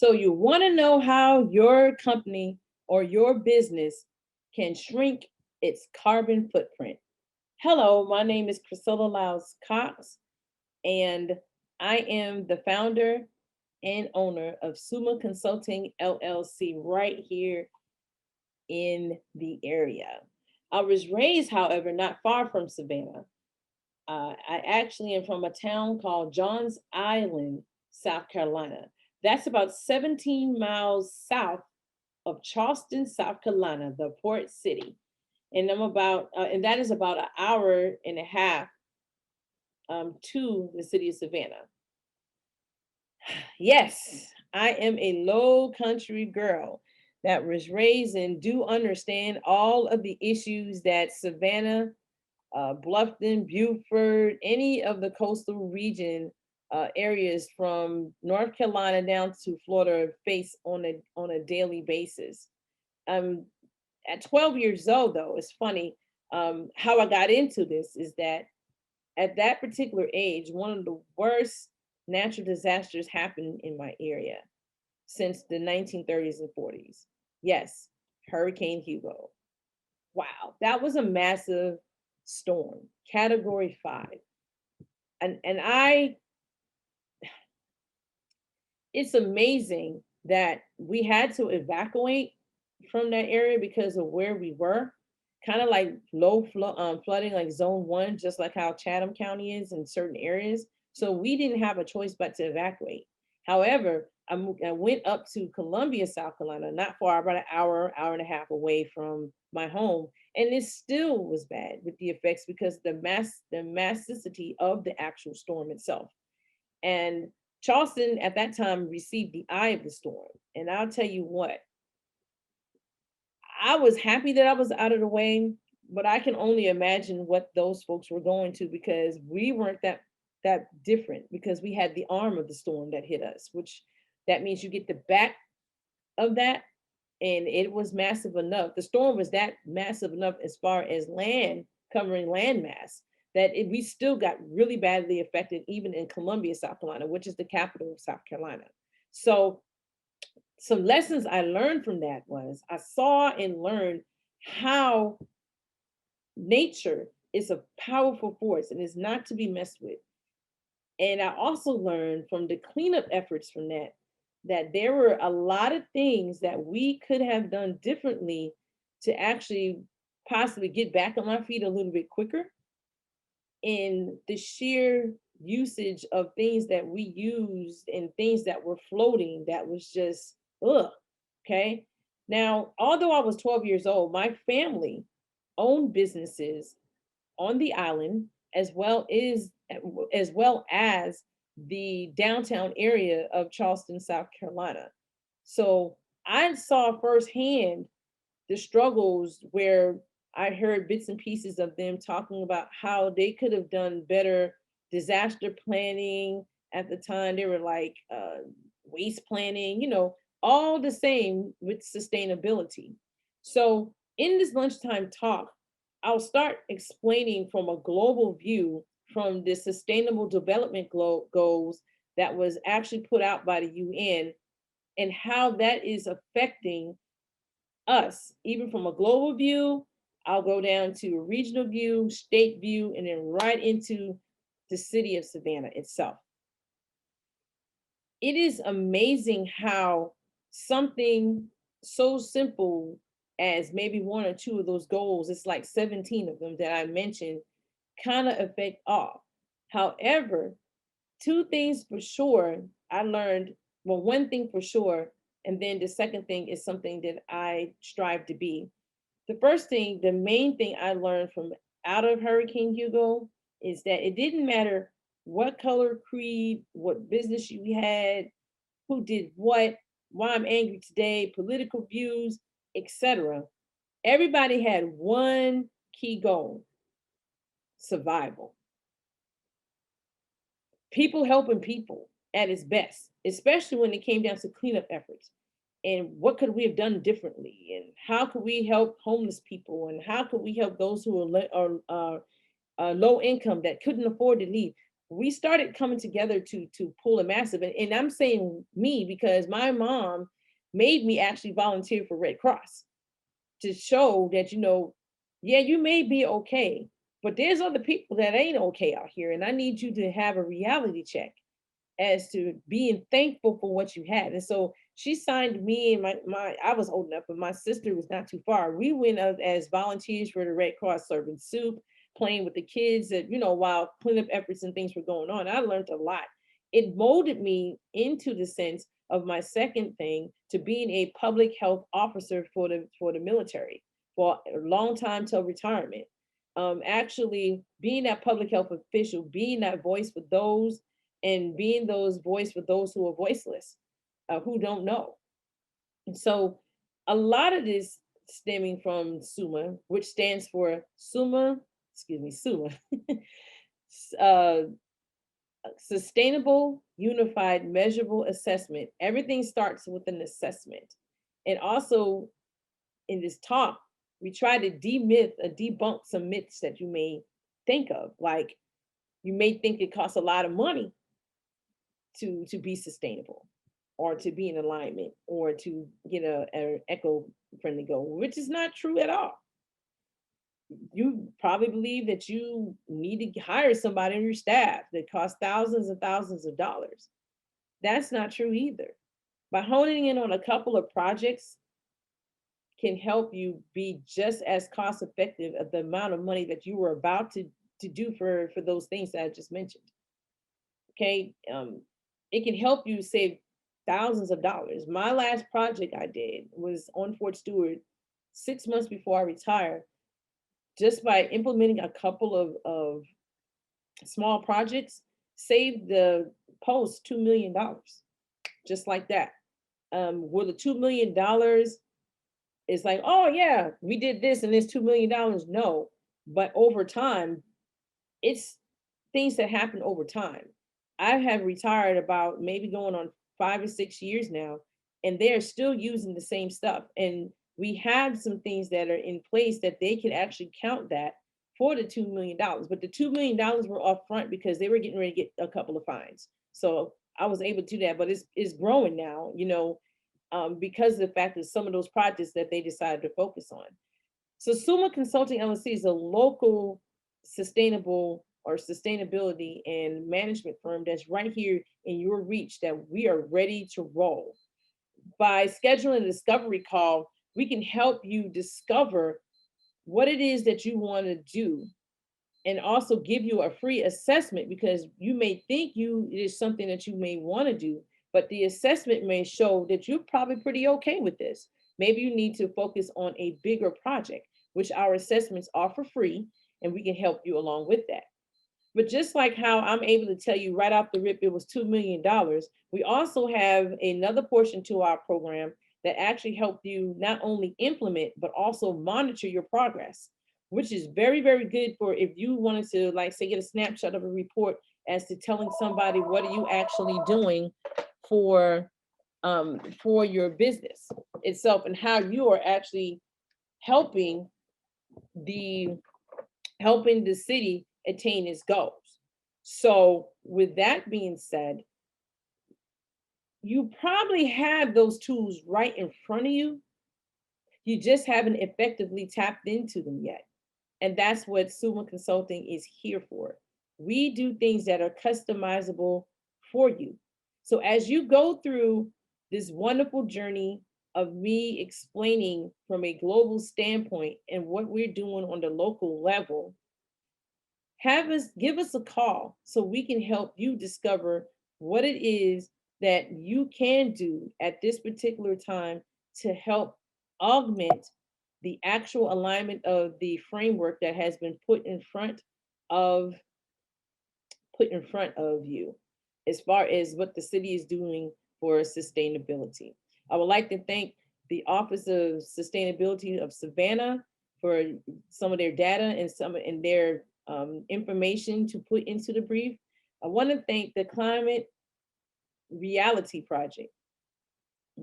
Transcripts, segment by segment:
So you want to know how your company or your business can shrink its carbon footprint. Hello, my name is Chriscilia Lyles Cox, and I am the founder and owner of Summa Consulting LLC right here in the area. I was raised, however, not far from Savannah. I actually am from a town called Johns Island, South Carolina. That's about 17 miles south of Charleston, South Carolina, the port city. And and that is about an hour and a half to the city of Savannah. Yes, I am a low country girl that was raised and do understand all of the issues that Savannah, Bluffton, Beaufort, any of the coastal region areas from North Carolina down to Florida face on a daily basis. At 12 years old, though, it's funny how I got into this is that at that particular age, one of the worst natural disasters happened in my area since the 1930s and 40s. Yes, Hurricane Hugo. Wow, that was a massive storm, category 5. And it's amazing that we had to evacuate from that area because of where we were, kind of like flooding, like zone 1, just like how Chatham County is in certain areas. So we didn't have a choice but to evacuate. However, I went up to Columbia, South Carolina, not far, about an hour, hour and a half away from my home, and it still was bad with the effects because the massicity of the actual storm itself. And Charleston at that time received the eye of the storm. And I'll tell you what, I was happy that I was out of the way, but I can only imagine what those folks were going to because we weren't that different because we had the arm of the storm that hit us, which that means you get the back of that, and it was massive enough. The storm was that massive enough as far as land covering landmass that we still got really badly affected, even in Columbia, South Carolina, which is the capital of South Carolina. So some lessons I learned from that was I saw and learned how nature is a powerful force and is not to be messed with. And I also learned from the cleanup efforts from that there were a lot of things that we could have done differently to actually possibly get back on our feet a little bit quicker. In the sheer usage of things that we used and things that were floating, that was just, ugh, okay? Now, although I was 12 years old, my family owned businesses on the island as well as the downtown area of Charleston, South Carolina. So I saw firsthand the struggles where I heard bits and pieces of them talking about how they could have done better disaster planning at the time. They were like waste planning, all the same with sustainability. So in this lunchtime talk, I'll start explaining from a global view from the Sustainable Development Goals that was actually put out by the UN and how that is affecting us, even from a global view. I'll go down to a regional view, state view, and then right into the city of Savannah itself. It is amazing how something so simple as maybe 1 or 2 of those goals, it's like 17 of them that I mentioned, kind of affect all. However, 2 things for sure I learned, well, 1 thing for sure, and then the second thing is something that I strive to be. The first thing, the main thing I learned from out of Hurricane Hugo is that it didn't matter what color, creed, what business you had, who did what, why I'm angry today, political views, etc. Everybody had one key goal: survival. People helping people at its best, especially when it came down to cleanup efforts. And what could we have done differently? And how could we help homeless people? And how could we help those who are low income that couldn't afford to leave? we started coming together to pull a massive, and I'm saying me because my mom made me actually volunteer for Red Cross to show that, yeah, you may be okay, but there's other people that ain't okay out here. And I need you to have a reality check as to being thankful for what you had. And so she signed me and my I was old enough, but my sister was not too far. We went out as volunteers for the Red Cross, serving soup, playing with the kids, that, while cleanup efforts and things were going on. I learned a lot. It molded me into the sense of my second thing, to being a public health officer for the military for a long time till retirement. Actually being that public health official, being that voice for those, and being those voice for those who are voiceless, who don't know. And so a lot of this stemming from SUMA, which stands for SUMA, uh, Sustainable Unified Measurable Assessment. Everything starts with an assessment. And also in this talk, we try to debunk some myths that you may think of. Like, you may think it costs a lot of money to be sustainable, or to be in alignment, or to get a eco-friendly goal, which is not true at all. You probably believe that you need to hire somebody on your staff that costs thousands and thousands of dollars. That's not true either. By honing in on a couple of projects can help you be just as cost effective of the amount of money that you were about to do for those things that I just mentioned. Okay. It can help you save thousands of dollars. My last project I did was on Fort Stewart 6 months before I retired. Just by implementing a couple of small projects, saved the post $2 million, just like that. Will the $2 million is like, oh yeah, we did this and it's $2 million? No, but over time, it's things that happen over time. I have retired about maybe going on 5 or 6 years now, and they're still using the same stuff. And we have some things that are in place that they can actually count that for the $2 million. But the $2 million were upfront because they were getting ready to get a couple of fines. So I was able to do that, but it's growing now, because of the fact that some of those projects that they decided to focus on. So Summa Consulting LLC is a local sustainable or sustainability and management firm that's right here in your reach, that we are ready to roll. By scheduling a discovery call, we can help you discover what it is that you want to do, and also give you a free assessment, because you may think it is something that you may want to do, but the assessment may show that you're probably pretty okay with this. Maybe you need to focus on a bigger project, which our assessments are for free, and we can help you along with that. But just like how I'm able to tell you right off the rip it was $2 million, we also have another portion to our program that actually help you not only implement, but also monitor your progress, which is very, very good for if you wanted to, like, say, get a snapshot of a report as to telling somebody what are you actually doing for your business itself, and how you are actually helping the city attain its goals. So with that being said, you probably have those tools right in front of you. You just haven't effectively tapped into them yet. And that's what Summa Consulting is here for. We do things that are customizable for you. So as you go through this wonderful journey of me explaining from a global standpoint and what we're doing on the local level, give us a call so we can help you discover what it is that you can do at this particular time to help augment the actual alignment of the framework that has been put in front of you, as far as what the city is doing for sustainability. I would like to thank the Office of Sustainability of Savannah for some of their data and their information to put into the brief. I want to thank the Climate Reality Project,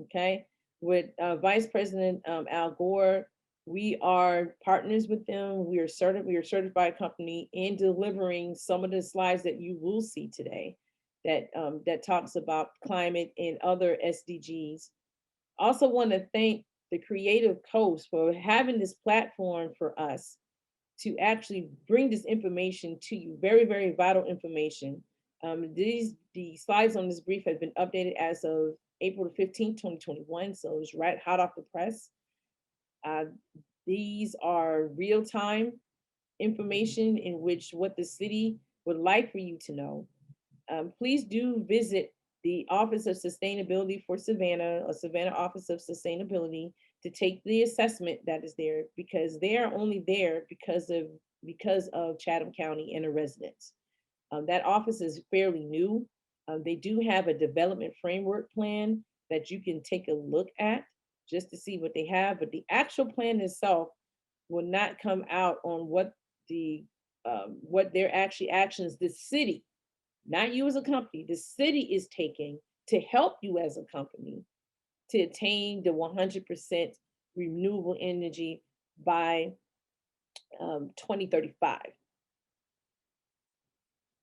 okay, with Vice President Al Gore, We are partners with them. We are a certified company in delivering some of the slides that you will see today that talks about climate and other SDGs. Also want to thank the Creative Coast for having this platform for us to actually bring this information to you, very, very vital information. The slides on this brief have been updated as of April the 15th, 2021, so it's right hot off the press. These are real-time information in which what the city would like for you to know. Please do visit the Office of Sustainability for Savannah, or Savannah Office of Sustainability, to take the assessment that is there, because they are only there because of Chatham County and the residents. That office is fairly new. They do have a development framework plan that you can take a look at just to see what they have, but the actual plan itself will not come out on what their actually actions the city, not you as a company, the city is taking to help you as a company to attain the 100% renewable energy by 2035.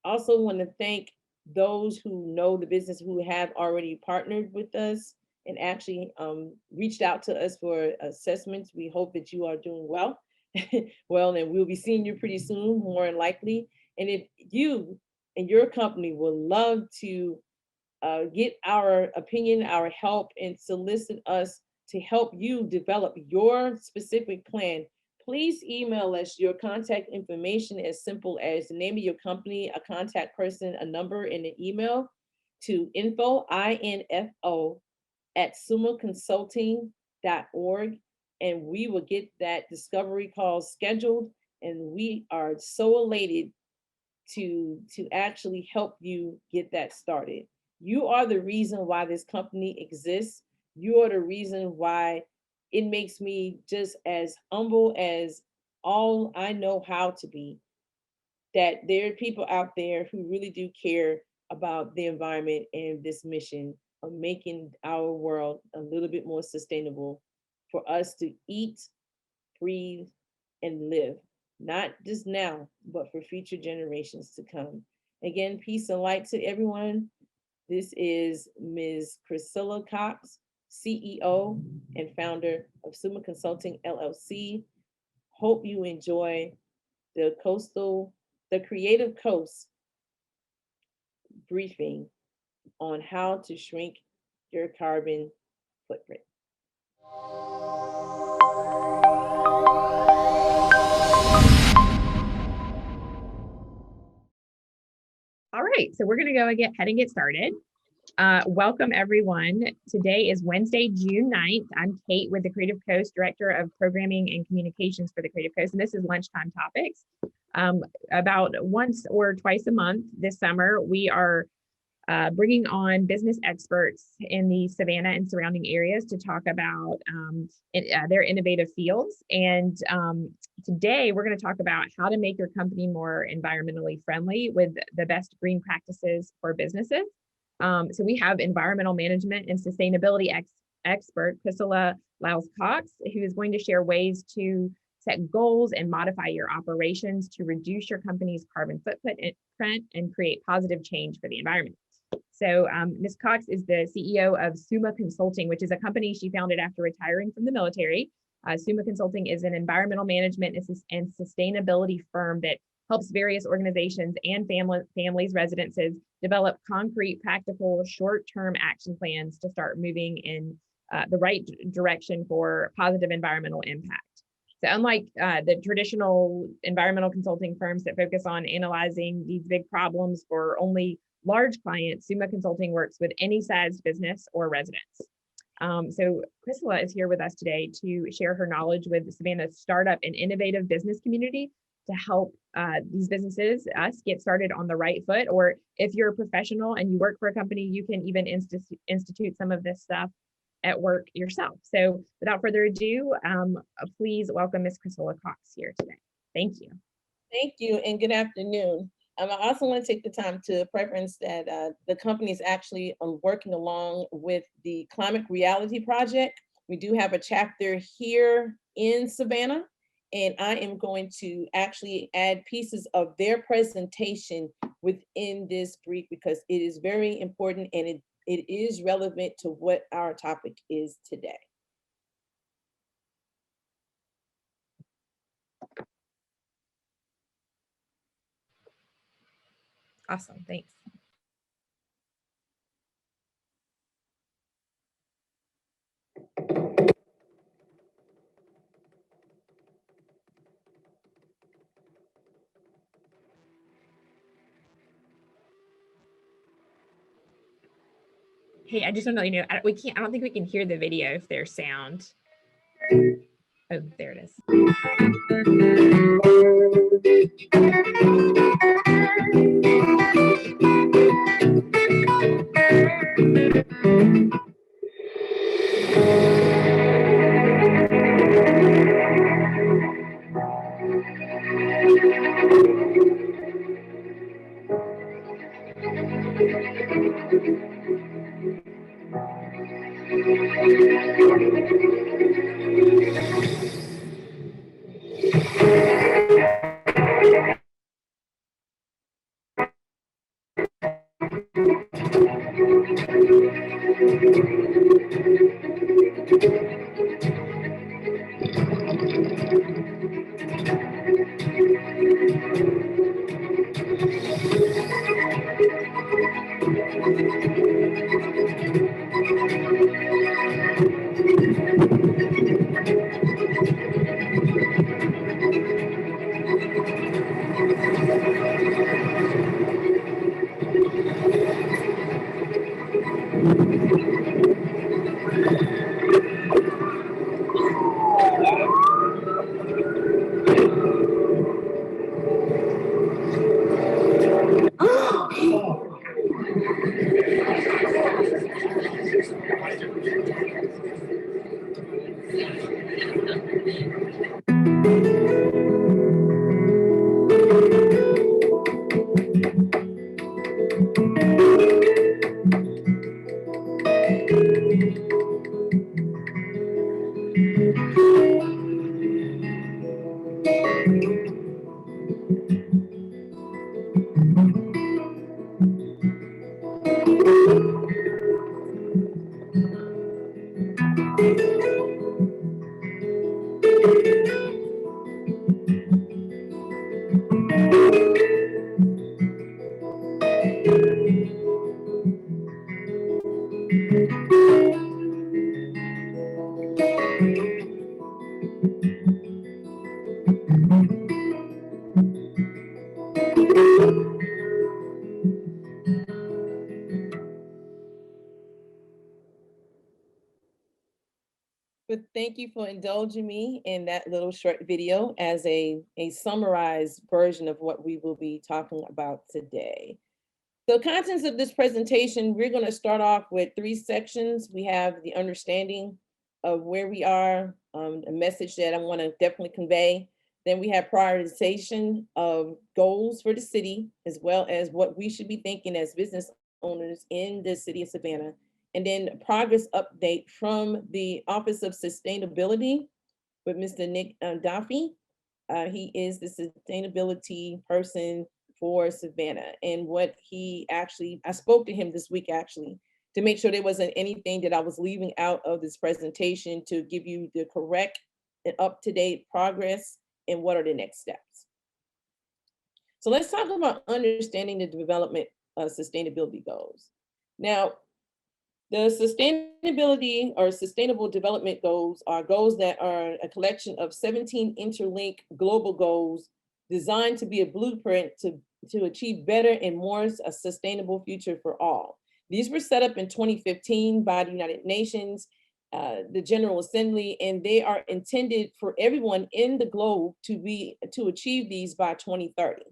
Also want to thank those who know the business, who have already partnered with us and actually reached out to us for assessments. We hope that you are doing well. Well, and we'll be seeing you pretty soon, more than likely. And if you and your company would love to get our opinion, our help, and solicit us to help you develop your specific plan, please email us your contact information, as simple as the name of your company, a contact person, a number, and an email to info, I-N-F-O, at summaconsulting.org, and we will get that discovery call scheduled, and we are so elated to actually help you get that started. You are the reason why this company exists. You are the reason why it makes me just as humble as all I know how to be, that there are people out there who really do care about the environment and this mission of making our world a little bit more sustainable for us to eat, breathe, and live, not just now, but for future generations to come. Again, peace and light to everyone. This is Ms. Chriscilia Cox, CEO and founder of Summa Consulting LLC. Hope you enjoy the Creative Coast briefing on how to shrink your carbon footprint. All right, so we're going to go ahead and get started. Welcome, everyone. Today is Wednesday, June 9th. I'm Kate with the Creative Coast, Director of Programming and Communications for the Creative Coast, and this is Lunchtime Topics. About once or twice a month this summer, we are bringing on business experts in the Savannah and surrounding areas to talk about their innovative fields. And today we're going to talk about how to make your company more environmentally friendly with the best green practices for businesses. So we have environmental management and sustainability expert Chriscilia Lyles Cox, who is going to share ways to set goals and modify your operations to reduce your company's carbon footprint and create positive change for the environment. So Ms. Cox is the CEO of SUMA Consulting, which is a company she founded after retiring from the military. SUMA Consulting is an environmental management and sustainability firm that helps various organizations and families, residences develop concrete, practical, short-term action plans to start moving in the right direction for positive environmental impact. So unlike the traditional environmental consulting firms that focus on analyzing these big problems for only large clients, SUMA Consulting works with any sized business or residents. So Chriscilia is here with us today to share her knowledge with Savannah's startup and innovative business community to help these businesses, us, get started on the right foot. Or if you're a professional and you work for a company, you can even institute some of this stuff at work yourself. So without further ado, please welcome Ms. Chriscilia Cox here today. Thank you. Thank you, and good afternoon. I also want to take the time to preference that the company is actually working along with the Climate Reality Project. We do have a chapter here in Savannah. And I am going to actually add pieces of their presentation within this brief because it is very important and it is relevant to what our topic is today. Awesome, thanks. Hey, I just want to let you know, I don't think we can hear the video if there's sound. Oh, there it is. But thank you for indulging me in that little short video as a summarized version of what we will be talking about today. The contents of this presentation, we're going to start off with 3 sections. We have the understanding of where we are, a message that I want to definitely convey. Then we have prioritization of goals for the city, as well as what we should be thinking as business owners in the city of Savannah. And then a progress update from the Office of Sustainability with Mr. Nick Duffy. He is the sustainability person for Savannah. And what he actually, I spoke to him this week actually, to make sure there wasn't anything that I was leaving out of this presentation to give you the correct and up-to-date progress and what are the next steps. So let's talk about understanding the development of sustainability goals. Now, the sustainability or sustainable development goals are goals that are a collection of 17 interlinked global goals designed to be a blueprint to achieve better and more a sustainable future for all. These were set up in 2015 by the United Nations, the General Assembly, and they are intended for everyone in the globe to achieve these by 2030.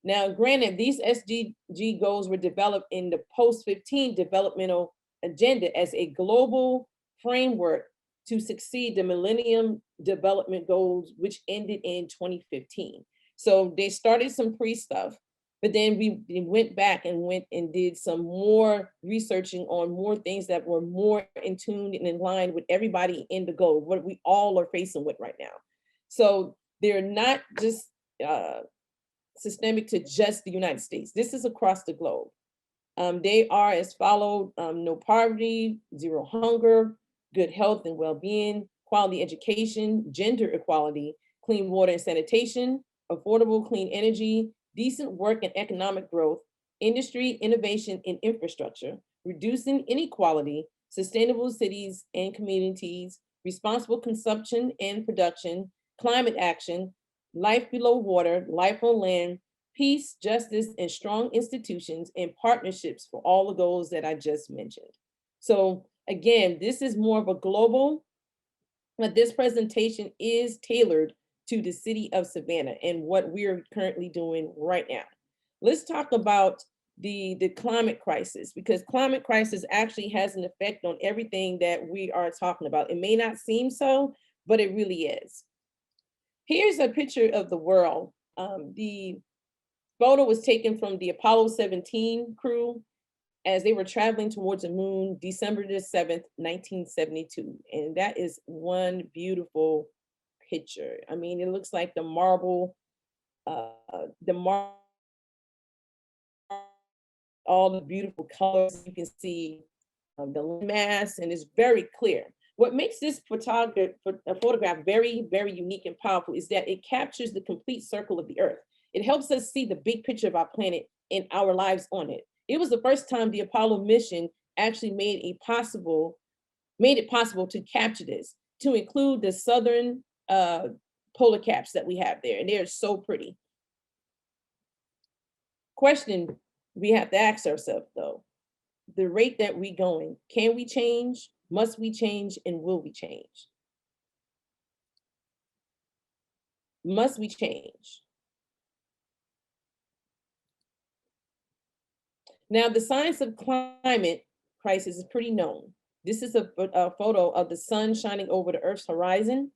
Now, granted, these SDG goals were developed in the post-15 developmental agenda as a global framework to succeed the Millennium Development Goals, which ended in 2015. So they started some pre-stuff, But then we went back and did some more researching on more things that were more in tune and in line with everybody in the globe, what we all are facing with right now. So they're not just systemic to just the United States. This is across the globe. They are as followed: no poverty, zero hunger, good health and well-being, quality education, gender equality, clean water and sanitation, affordable clean energy, decent work and economic growth, industry, innovation, and infrastructure, reducing inequality, sustainable cities and communities, responsible consumption and production, climate action, life below water, life on land, peace, justice, and strong institutions and partnerships for all the goals that I just mentioned. So again, this is more of a global, but this presentation is tailored to the city of Savannah and what we're currently doing right now. Let's talk about the climate crisis, because climate crisis actually has an effect on everything that we are talking about. It may not seem so, but it really is. Here's a picture of the world. The photo was taken from the Apollo 17 crew as they were traveling towards the moon, December the 7th, 1972. And that is one beautiful picture. I mean, it looks like the marble, all the beautiful colors. You can see the mass, and it's very clear. What makes this photograph very, very unique and powerful is that it captures the complete circle of the Earth. It helps us see the big picture of our planet and our lives on it. It was the first time the Apollo mission actually made it possible to capture this, to include the southern polar caps that we have there, and they're so pretty. Question we have to ask ourselves though, the rate that we going, can we change? Must we change, and will we change? Must we change? Now, the science of climate crisis is pretty known. This is a photo of the sun shining over the Earth's horizon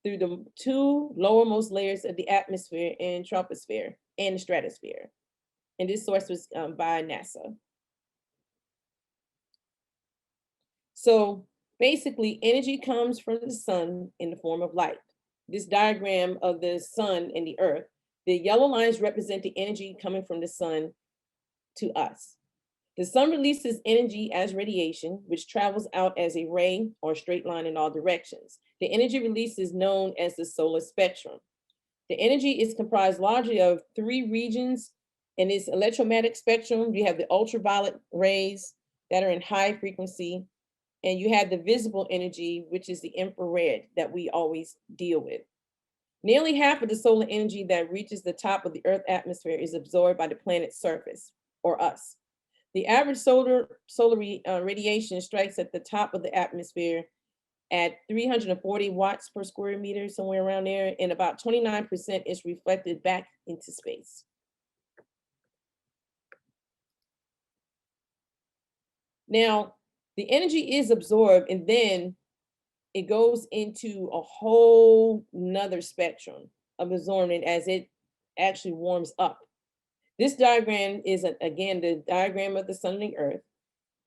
through the two lowermost layers of the atmosphere and troposphere and the stratosphere. And this source was by NASA. So basically, energy comes from the sun in the form of light. This diagram of the sun and the Earth, the yellow lines represent the energy coming from the sun to us. The sun releases energy as radiation, which travels out as a ray or straight line in all directions. The energy release is known as the solar spectrum. The energy is comprised largely of three regions. In its electromagnetic spectrum, you have the ultraviolet rays that are in high frequency, and you have the visible energy, which is the infrared that we always deal with. Nearly half of the solar energy that reaches the top of the Earth's atmosphere is absorbed by the planet's surface, or us. The average solar radiation strikes at the top of the atmosphere at 340 watts per square meter, somewhere around there, and about 29% is reflected back into space. Now, the energy is absorbed, and then it goes into a whole nother spectrum of absorbing as it actually warms up. This diagram is, again, the diagram of the sun and the Earth,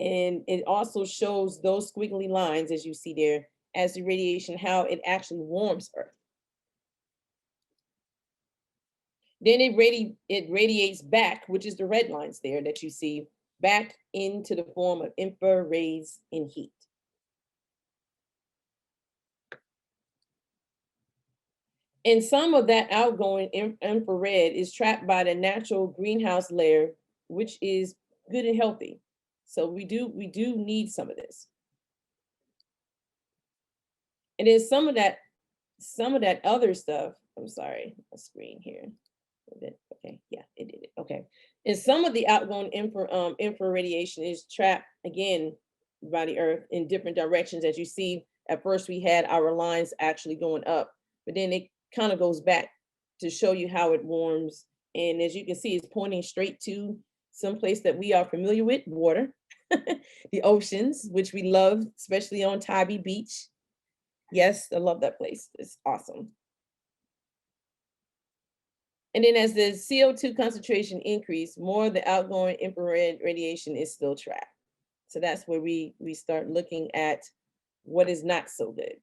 and it also shows those squiggly lines, as you see there, as the radiation, how it actually warms Earth. Then it radiates back, which is the red lines there that you see, back into the form of infrarays and heat. And some of that outgoing infrared is trapped by the natural greenhouse layer, which is good and healthy. So we do need some of this. And then some of that other stuff, I'm sorry, my screen here. Okay, yeah, it did it. Okay. And some of the outgoing infrared radiation is trapped again by the Earth in different directions. As you see, at first we had our lines actually going up, but then it kind of goes back to show you how it warms. And as you can see, it's pointing straight to some place that we are familiar with, water, the oceans, which we love, especially on Tybee Beach. Yes, I love that place. It's awesome. And then as the CO2 concentration increase, more of the outgoing infrared radiation is still trapped. So that's where we start looking at what is not so good.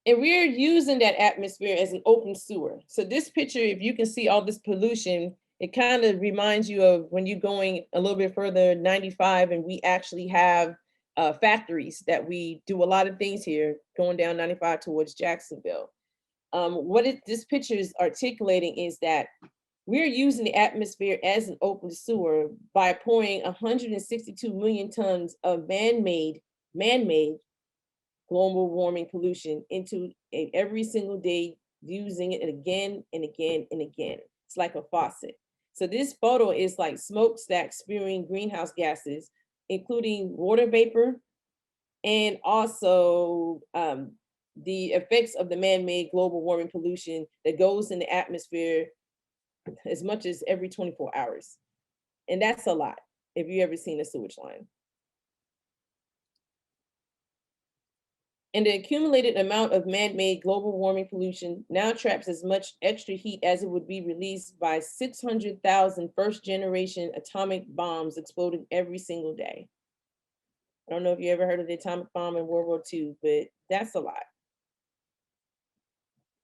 And we're using that atmosphere as an open sewer. So this picture, if you can see all this pollution, it kind of reminds you of when you're going a little bit further, 95, and we actually have factories that we do a lot of things here, going down 95 towards Jacksonville. This picture is articulating is that we're using the atmosphere as an open sewer by pouring 162 million tons of man-made global warming pollution into it every single day, using it again and again and again. It's like a faucet. So this photo is like smokestacks spewing greenhouse gases, including water vapor, and also the effects of the man-made global warming pollution that goes in the atmosphere as much as every 24 hours. And that's a lot if you ever seen a sewage line. And the accumulated amount of man-made global warming pollution now traps as much extra heat as it would be released by 600,000 first-generation atomic bombs exploding every single day. I don't know if you ever heard of the atomic bomb in World War II, but that's a lot.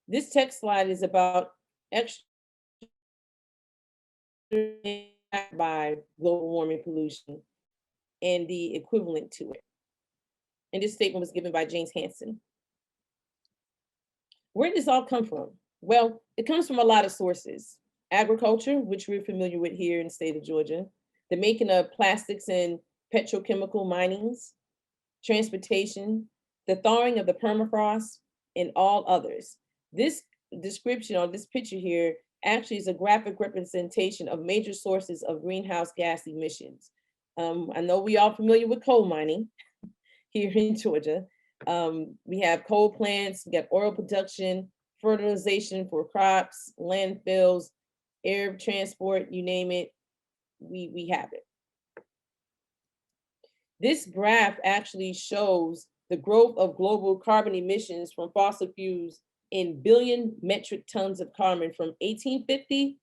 This text slide is about extra by global warming pollution and the equivalent to it. And this statement was given by James Hansen. Where did this all come from? Well, it comes from a lot of sources. Agriculture, which we're familiar with here in the state of Georgia, the making of plastics and petrochemical minings, transportation, the thawing of the permafrost, and all others. This description on this picture here actually is a graphic representation of major sources of greenhouse gas emissions. I know we all familiar with coal mining here in Georgia. We have coal plants, we got oil production, fertilization for crops, landfills, air transport, you name it, we have it. This graph actually shows the growth of global carbon emissions from fossil fuels in billion metric tons of carbon from 1850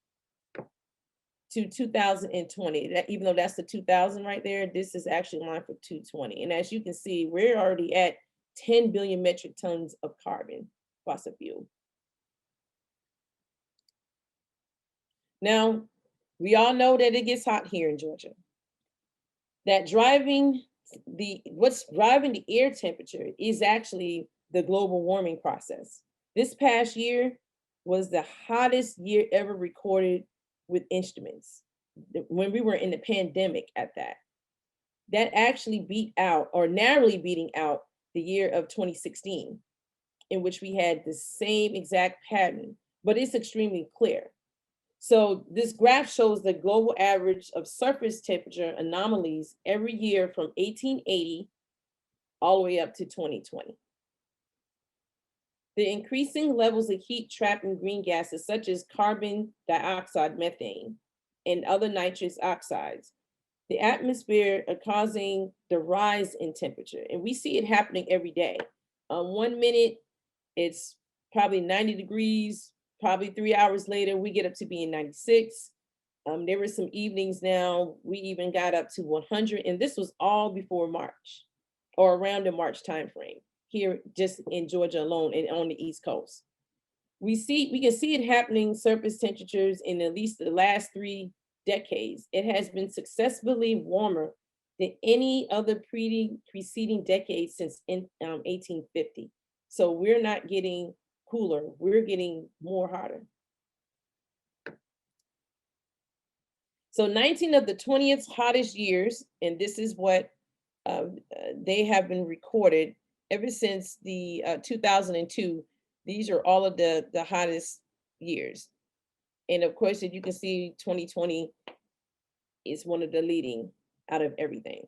to 2020. That, even though that's the 2000 right there, this is actually line for 220. And as you can see, we're already at 10 billion metric tons of carbon fossil fuel. Now, we all know that it gets hot here in Georgia. That what's driving the air temperature is actually the global warming process. This past year was the hottest year ever recorded with instruments, when we were in the pandemic at that. That actually beat out, or narrowly beating out, the year of 2016, in which we had the same exact pattern, but it's extremely clear. So this graph shows the global average of surface temperature anomalies every year from 1880 all the way up to 2020. The increasing levels of heat trapped in green gases such as carbon dioxide, methane, and other nitrous oxides, the atmosphere are causing the rise in temperature. And we see it happening every day. 1 minute, it's probably 90 degrees, probably 3 hours later, we get up to being 96. There were some evenings now, we even got up to 100, and this was all before March, or around the March timeframe, here just in Georgia alone and on the East Coast. We can see it happening surface temperatures in at least the last 3 decades. It has been successfully warmer than any other preceding decade since 1850. So we're not getting cooler, we're getting more hotter. So 19 of the 20th hottest years, and this is what they have been recorded ever since the 2002. These are all of the hottest years. And of course, as you can see, 2020 is one of the leading out of everything.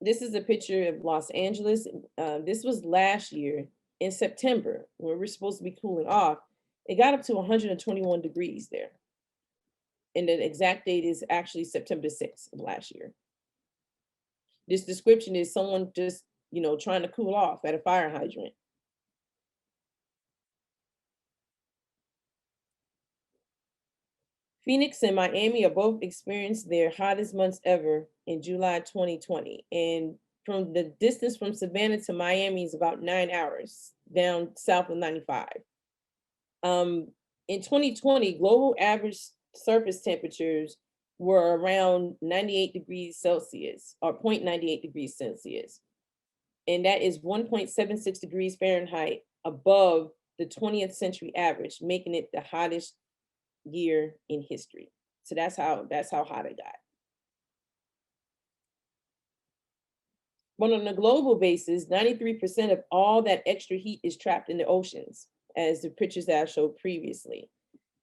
This is a picture of Los Angeles. This was last year in September, when we're supposed to be cooling off. It got up to 121 degrees there. And the exact date is actually September 6th of last year. This description is someone just trying to cool off at a fire hydrant. Phoenix and Miami are both experienced their hottest months ever in July 2020. And from the distance from Savannah to Miami is about 9 hours down south of 95. In 2020, global average surface temperatures were around 98 degrees Celsius or 0.98 degrees Celsius. And that is 1.76 degrees Fahrenheit above the 20th century average, making it the hottest year in history. So that's how hot it got. But on a global basis, 93% of all that extra heat is trapped in the oceans, as the pictures that I showed previously.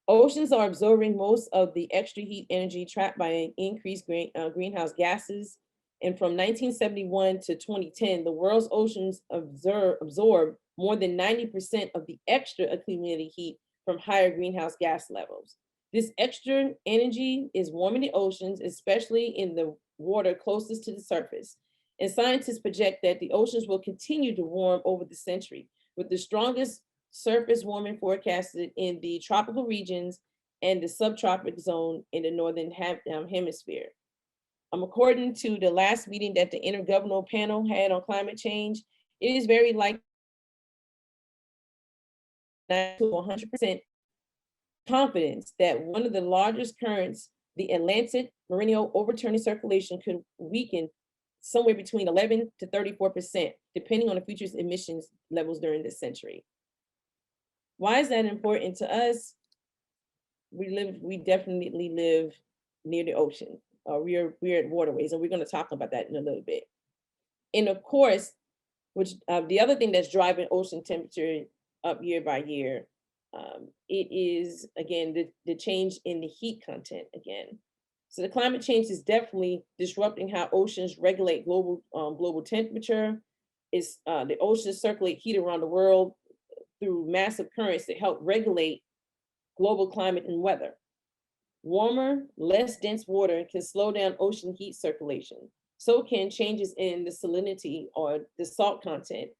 Oceans are absorbing most of the extra heat energy trapped by increased greenhouse gases. And from 1971 to 2010, the world's oceans absorb more than 90% of the extra accumulated heat from higher greenhouse gas levels. This extra energy is warming the oceans, especially in the water closest to the surface. And scientists project that the oceans will continue to warm over the century, with the strongest surface warming forecasted in the tropical regions and the subtropic zone in the northern hemisphere. According to the last meeting that the Intergovernmental Panel had on climate change, it is very likely to 100% confidence that one of the largest currents, the Atlantic perennial overturning circulation, could weaken somewhere between 11 to 34%, depending on the future's emissions levels during this century. Why is that important to us? We definitely live near the ocean. We're at waterways, and we're going to talk about that in a little bit. And of course, the other thing that's driving ocean temperature up year by year, it is, again, the change in the heat content again. So the climate change is definitely disrupting how oceans regulate global temperature. The oceans circulate heat around the world through massive currents that help regulate global climate and weather. Warmer, less dense water can slow down ocean heat circulation. So can changes in the salinity or the salt content.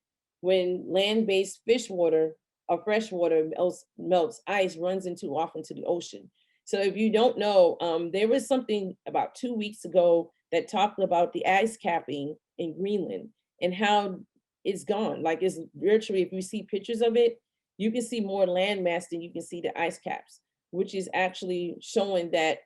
When land-based fish water or fresh water melts, ice runs off into the ocean. So if you don't know, there was something about 2 weeks ago that talked about the ice capping in Greenland and how it's gone. Like, it's virtually, if you see pictures of it, you can see more landmass than you can see the ice caps, which is actually showing that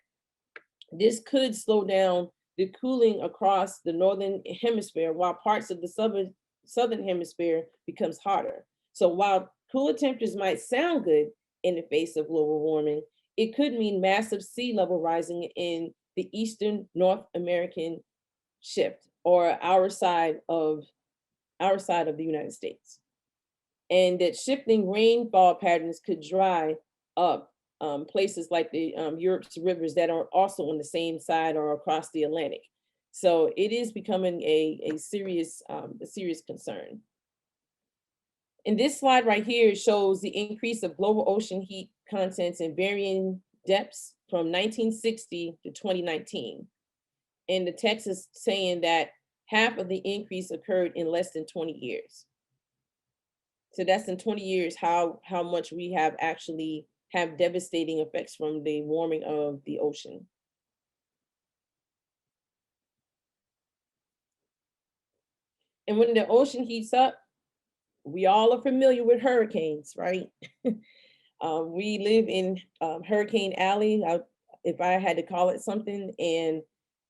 this could slow down the cooling across the northern hemisphere, while parts of the southern hemisphere becomes hotter. So while cooler temperatures might sound good in the face of global warming, it could mean massive sea level rising in the eastern North American shift, or our side of the United States. And that shifting rainfall patterns could dry up places like the Europe's rivers that are also on the same side or across the Atlantic. So it is becoming a serious concern. And this slide right here shows the increase of global ocean heat contents in varying depths from 1960 to 2019. And the text is saying that half of the increase occurred in less than 20 years. So that's in 20 years how much we have actually have devastating effects from the warming of the ocean. And when the ocean heats up, we all are familiar with hurricanes, right? We live in Hurricane Alley, if I had to call it something, and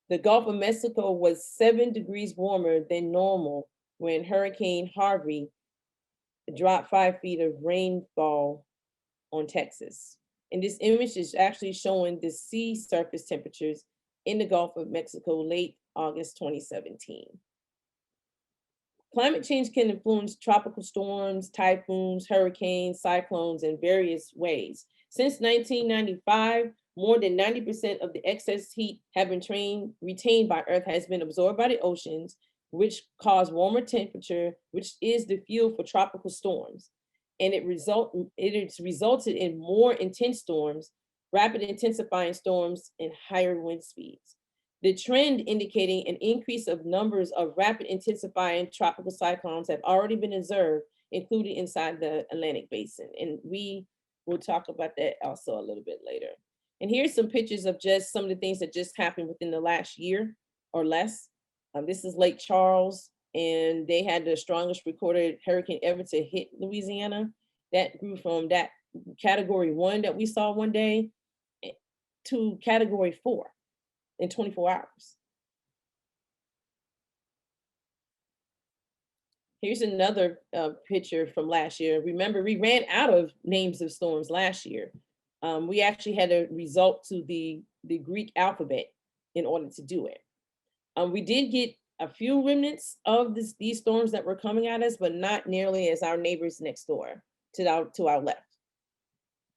the Gulf of Mexico was 7 degrees warmer than normal when Hurricane Harvey dropped 5 feet of rainfall on Texas. And this image is actually showing the sea surface temperatures in the Gulf of Mexico late August 2017. Climate change can influence tropical storms, typhoons, hurricanes, cyclones in various ways. Since 1995, more than 90% of the excess heat have been retained by Earth has been absorbed by the oceans, which cause warmer temperature, which is the fuel for tropical storms. And it has resulted in more intense storms, rapid intensifying storms, and higher wind speeds. The trend indicating an increase of numbers of rapid intensifying tropical cyclones have already been observed, including inside the Atlantic basin. And we will talk about that also a little bit later. And here's some pictures of just some of the things that just happened within the last year or less. This is Lake Charles, and they had the strongest recorded hurricane ever to hit Louisiana. That grew from that category 1 that we saw one day to category 4 in 24 hours. Here's another picture from last year. Remember, we ran out of names of storms last year. We actually had to resort to the Greek alphabet in order to do it. We did get a few remnants of these storms that were coming at us, but not nearly as our neighbors next door to our left.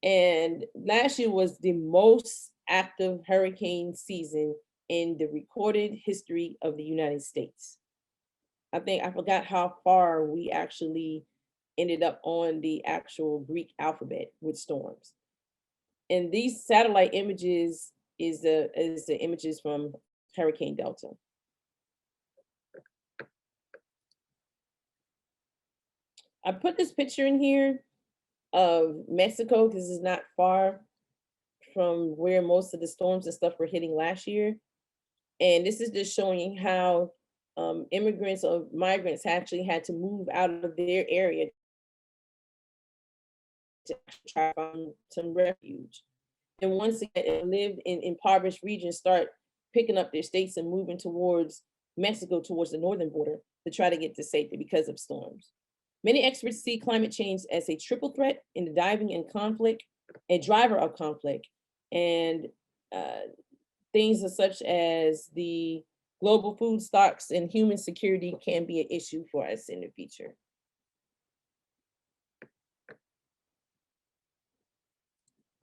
And last year was the most active hurricane season in the recorded history of the United States. I forgot how far we actually ended up on the actual Greek alphabet with storms. And these satellite images is the images from Hurricane Delta. I put this picture in here of Mexico because it's not far from where most of the storms and stuff were hitting last year. And this is just showing how immigrants or migrants actually had to move out of their area to try to find some refuge. And once again, lived in impoverished regions start picking up their states and moving towards Mexico, towards the northern border to try to get to safety because of storms. Many experts see climate change as a triple threat in the diving and conflict, a driver of conflict, and things such as the global food stocks and human security can be an issue for us in the future.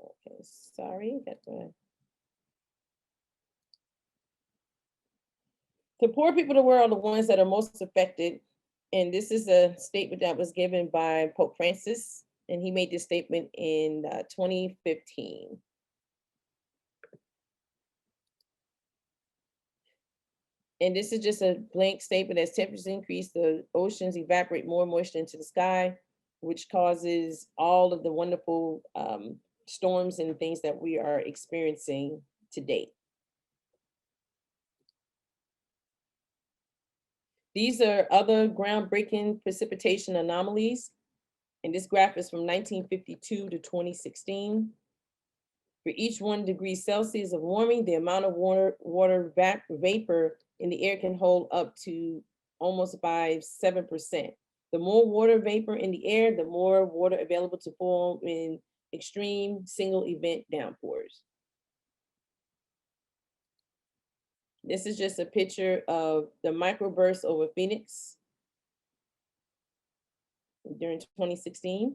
Okay, sorry, the poor people of the world are the ones that are most affected. And this is a statement that was given by Pope Francis, and he made this statement in 2015. And this is just a blank statement. As temperatures increase, the oceans evaporate more moisture into the sky, which causes all of the wonderful storms and things that we are experiencing to date. These are other groundbreaking precipitation anomalies. And this graph is from 1952 to 2016. For each 1 degree Celsius of warming, the amount of water vapor in the air can hold up to almost by 7%. The more water vapor in the air, the more water available to form in extreme single event downpours. This is just a picture of the microburst over Phoenix during 2016.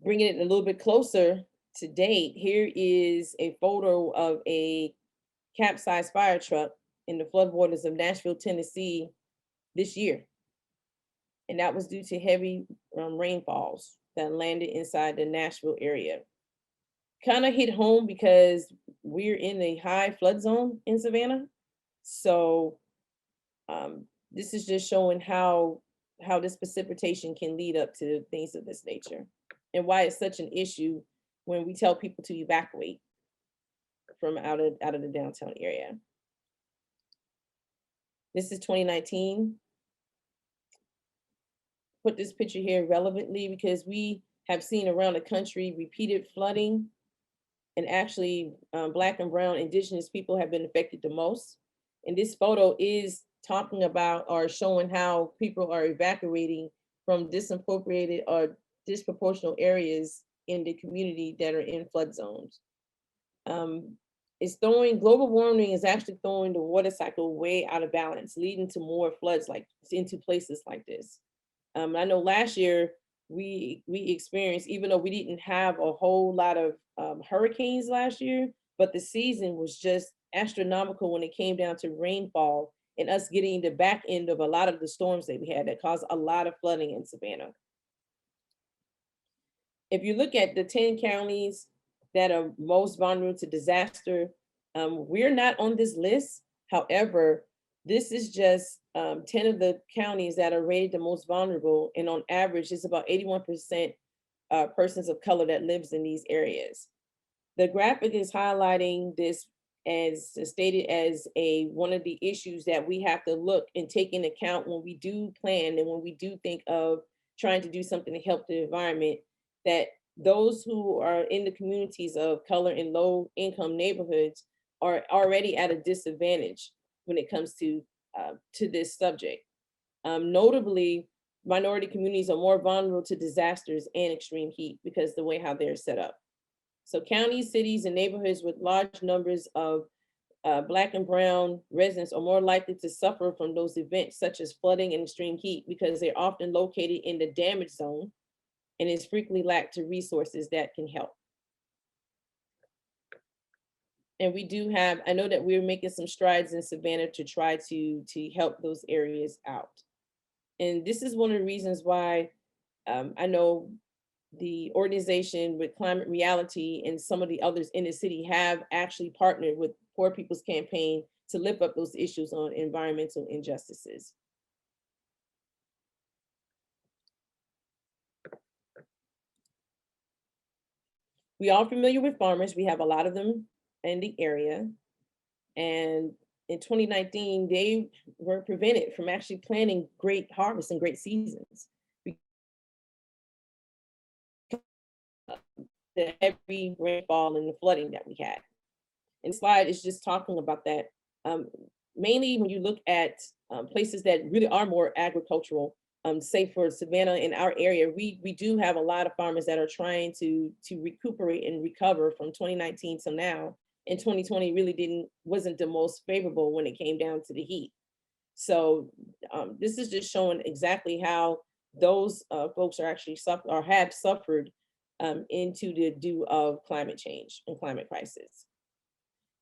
Bringing it a little bit closer to date, here is a photo of a capsized fire truck in the floodwaters of Nashville, Tennessee this year. And that was due to heavy rainfalls that landed inside the Nashville area. Kind of hit home because we're in a high flood zone in Savannah. So this is just showing how this precipitation can lead up to things of this nature and why it's such an issue when we tell people to evacuate from out of the downtown area. This is 2019. Put this picture here relevantly because we have seen around the country repeated flooding, and actually Black and brown indigenous people have been affected the most. And this photo is talking about or showing how people are evacuating from disappropriated or disproportional areas in the community that are in flood zones. Global warming is actually throwing the water cycle way out of balance, leading to more floods into places like this. I know last year we experienced, even though we didn't have a whole lot of hurricanes last year, but the season was just astronomical when it came down to rainfall and us getting the back end of a lot of the storms that we had that caused a lot of flooding in Savannah. If you look at the 10 counties that are most vulnerable to disaster, We're not on this list. However, this is just 10 of the counties that are rated the most vulnerable. And on average, it's about 81% persons of color that lives in these areas. The graphic is highlighting this as stated as one of the issues that we have to look and take into account when we do plan and when we do think of trying to do something to help the environment, that those who are in the communities of color and low income neighborhoods are already at a disadvantage when it comes to this subject. Notably, minority communities are more vulnerable to disasters and extreme heat because the way how they're set up. So counties, cities, and neighborhoods with large numbers of Black and Brown residents are more likely to suffer from those events, such as flooding and extreme heat, because they're often located in the damage zone and is frequently lack to resources that can help. And we do have, I know that we're making some strides in Savannah to try to help those areas out. And this is one of the reasons why I know the organization with Climate Reality and some of the others in the city have actually partnered with Poor People's Campaign to lift up those issues on environmental injustices. We are familiar with farmers. We have a lot of them in the area. And in 2019, they were prevented from actually planting great harvests and great seasons. The heavy rainfall and the flooding that we had. And slide is just talking about that. Mainly when you look at places that really are more agricultural, say for Savannah in our area, we do have a lot of farmers that are trying to recuperate and recover from 2019 till now. And 2020 really wasn't the most favorable when it came down to the heat. So this is just showing exactly how those folks are actually or have suffered into the due of climate change and climate crisis.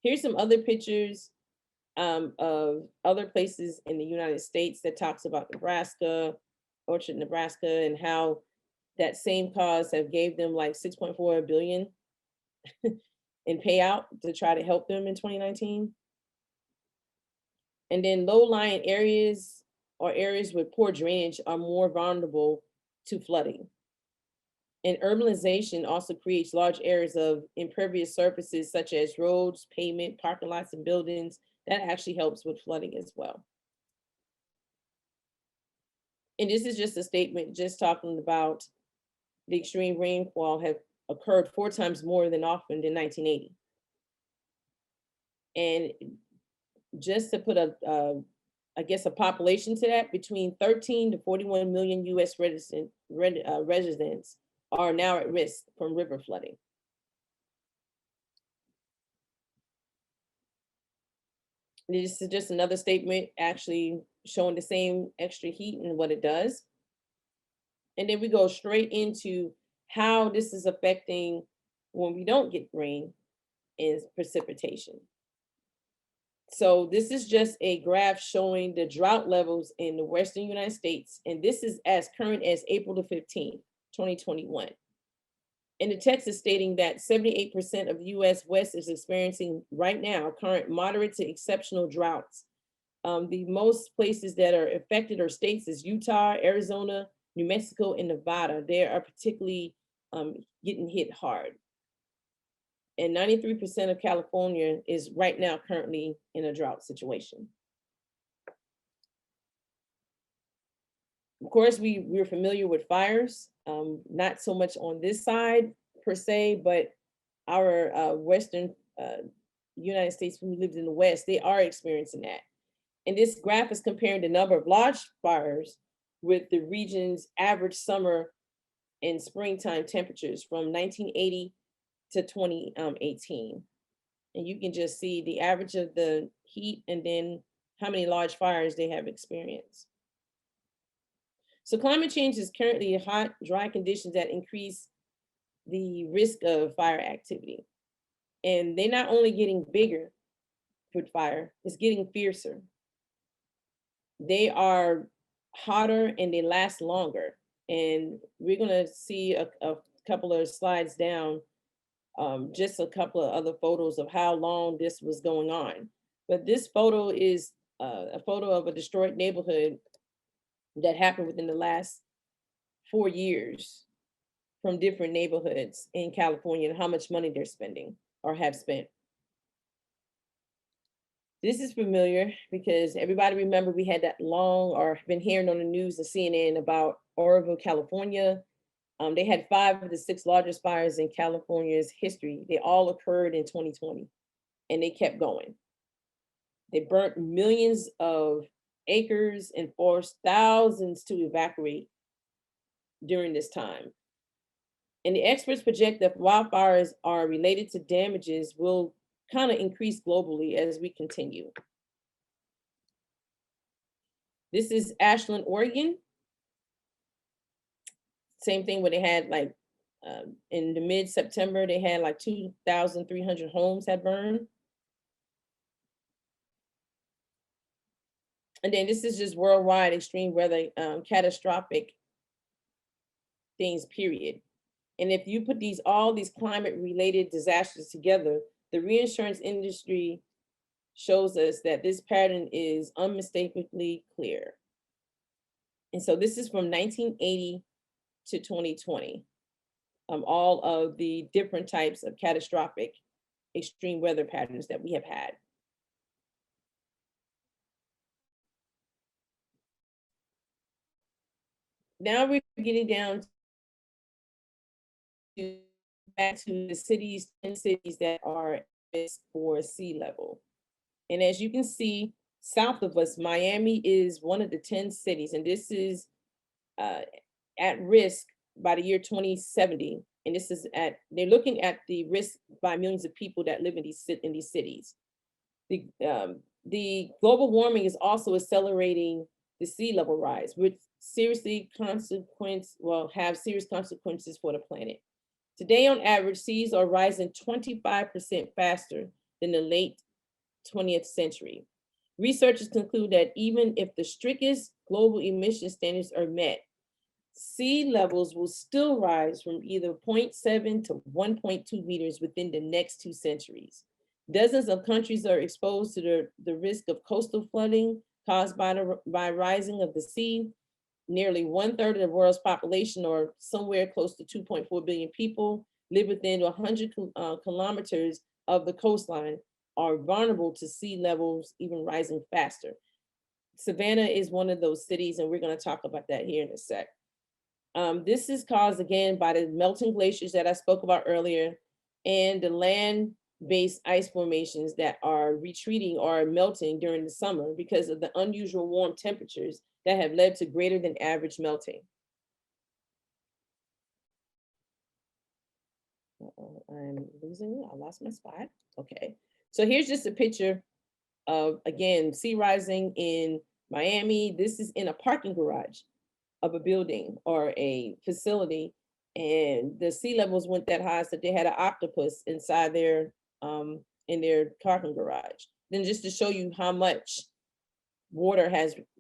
Here's some other pictures of other places in the United States that talks about Nebraska, Orchard, Nebraska, and how that same cause have gave them like 6.4 billion in payout to try to help them in 2019. And then low-lying areas or areas with poor drainage are more vulnerable to flooding. And urbanization also creates large areas of impervious surfaces such as roads, pavement, parking lots, and buildings. That actually helps with flooding as well. And this is just a statement just talking about the extreme rainfall have occurred 4 times more than often than 1980. And just to put I guess a population to that, between 13 to 41 million US residents are now at risk from river flooding. This is just another statement actually showing the same extra heat and what it does. And then we go straight into how this is affecting when we don't get rain is precipitation. So this is just a graph showing the drought levels in the Western United States. And this is as current as April the 15th, 2021. And the text is stating that 78% of the US West is experiencing right now current moderate to exceptional droughts. The most places that are affected or states is Utah, Arizona, New Mexico, and Nevada. They are particularly getting hit hard. And 93% of California is right now currently in a drought situation. Of course, we're familiar with fires, not so much on this side per se, but our Western United States who lives in the West, they are experiencing that. And this graph is comparing the number of large fires with the region's average summer and springtime temperatures from 1980 to 2018. And you can just see the average of the heat and then how many large fires they have experienced. So climate change is currently hot, dry conditions that increase the risk of fire activity. And they're not only getting bigger with fire, it's getting fiercer. They are hotter and they last longer. And we're gonna see a couple of slides down just a couple of other photos of how long this was going on. But this photo is a photo of a destroyed neighborhood that happened within the last 4 years from different neighborhoods in California and how much money they're spending or have spent. This is familiar because everybody remember we had that long or been hearing on the news and CNN about Oroville, California. They had 5 of the 6 largest fires in California's history. They all occurred in 2020 and they kept going. They burnt millions of acres and forced thousands to evacuate during this time. And the experts project that wildfires are related to damages will kind of increase globally as we continue. This is Ashland, Oregon. Same thing where they had like in the mid-September, they had like 2,300 homes had burned. And then this is just worldwide extreme weather, catastrophic things, period. And if you put all these climate related disasters together, the reinsurance industry shows us that this pattern is unmistakably clear. And so this is from 1980 to 2020, all of the different types of catastrophic extreme weather patterns that we have had. Now we're getting down to back to the cities, 10 cities that are at risk for sea level. And as you can see, south of us, Miami is one of the 10 cities, and this is at risk by the year 2070. And this is they're looking at the risk by millions of people that live in these cities. The global warming is also accelerating the sea level rise, which have serious consequences for the planet. Today, on average, seas are rising 25% faster than the late 20th century. Researchers conclude that even if the strictest global emission standards are met, sea levels will still rise from either 0.7 to 1.2 meters within the next 2 centuries. Dozens of countries are exposed to the risk of coastal flooding caused by rising of the sea. Nearly 1/3 of the world's population, or somewhere close to 2.4 billion people, live within 100 kilometers of the coastline, are vulnerable to sea levels even rising faster. Savannah is one of those cities, and we're going to talk about that here in a sec. This is caused again by the melting glaciers that I spoke about earlier, and the land-based ice formations that are retreating or melting during the summer because of the unusual warm temperatures that have led to greater than average melting. I'm losing it. I lost my spot. Okay. So here's just a picture of, again, sea rising in Miami. This is in a parking garage of a building or a facility. And the sea levels went that high so they had an octopus inside their in their parking garage. Then just to show you how much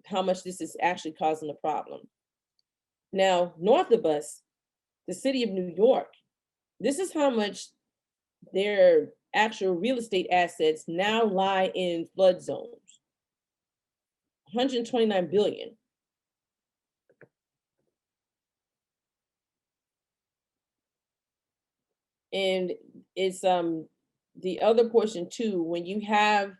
how much this is actually causing a problem. Now, north of us, the city of New York, this is how much their actual real estate assets now lie in flood zones. 129 billion. And it's the other portion too, when you have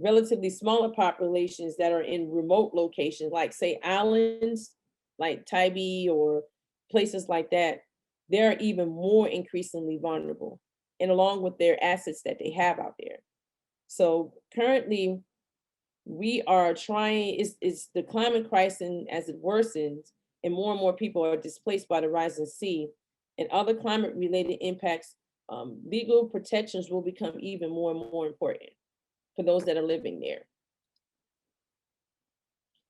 relatively smaller populations that are in remote locations, like say islands, like Tybee or places like that, they're even more increasingly vulnerable, and along with their assets that they have out there. So currently, we are trying, it's the climate crisis as it worsens, and more people are displaced by the rising sea and other climate related impacts, legal protections will become even more and more important for those that are living there.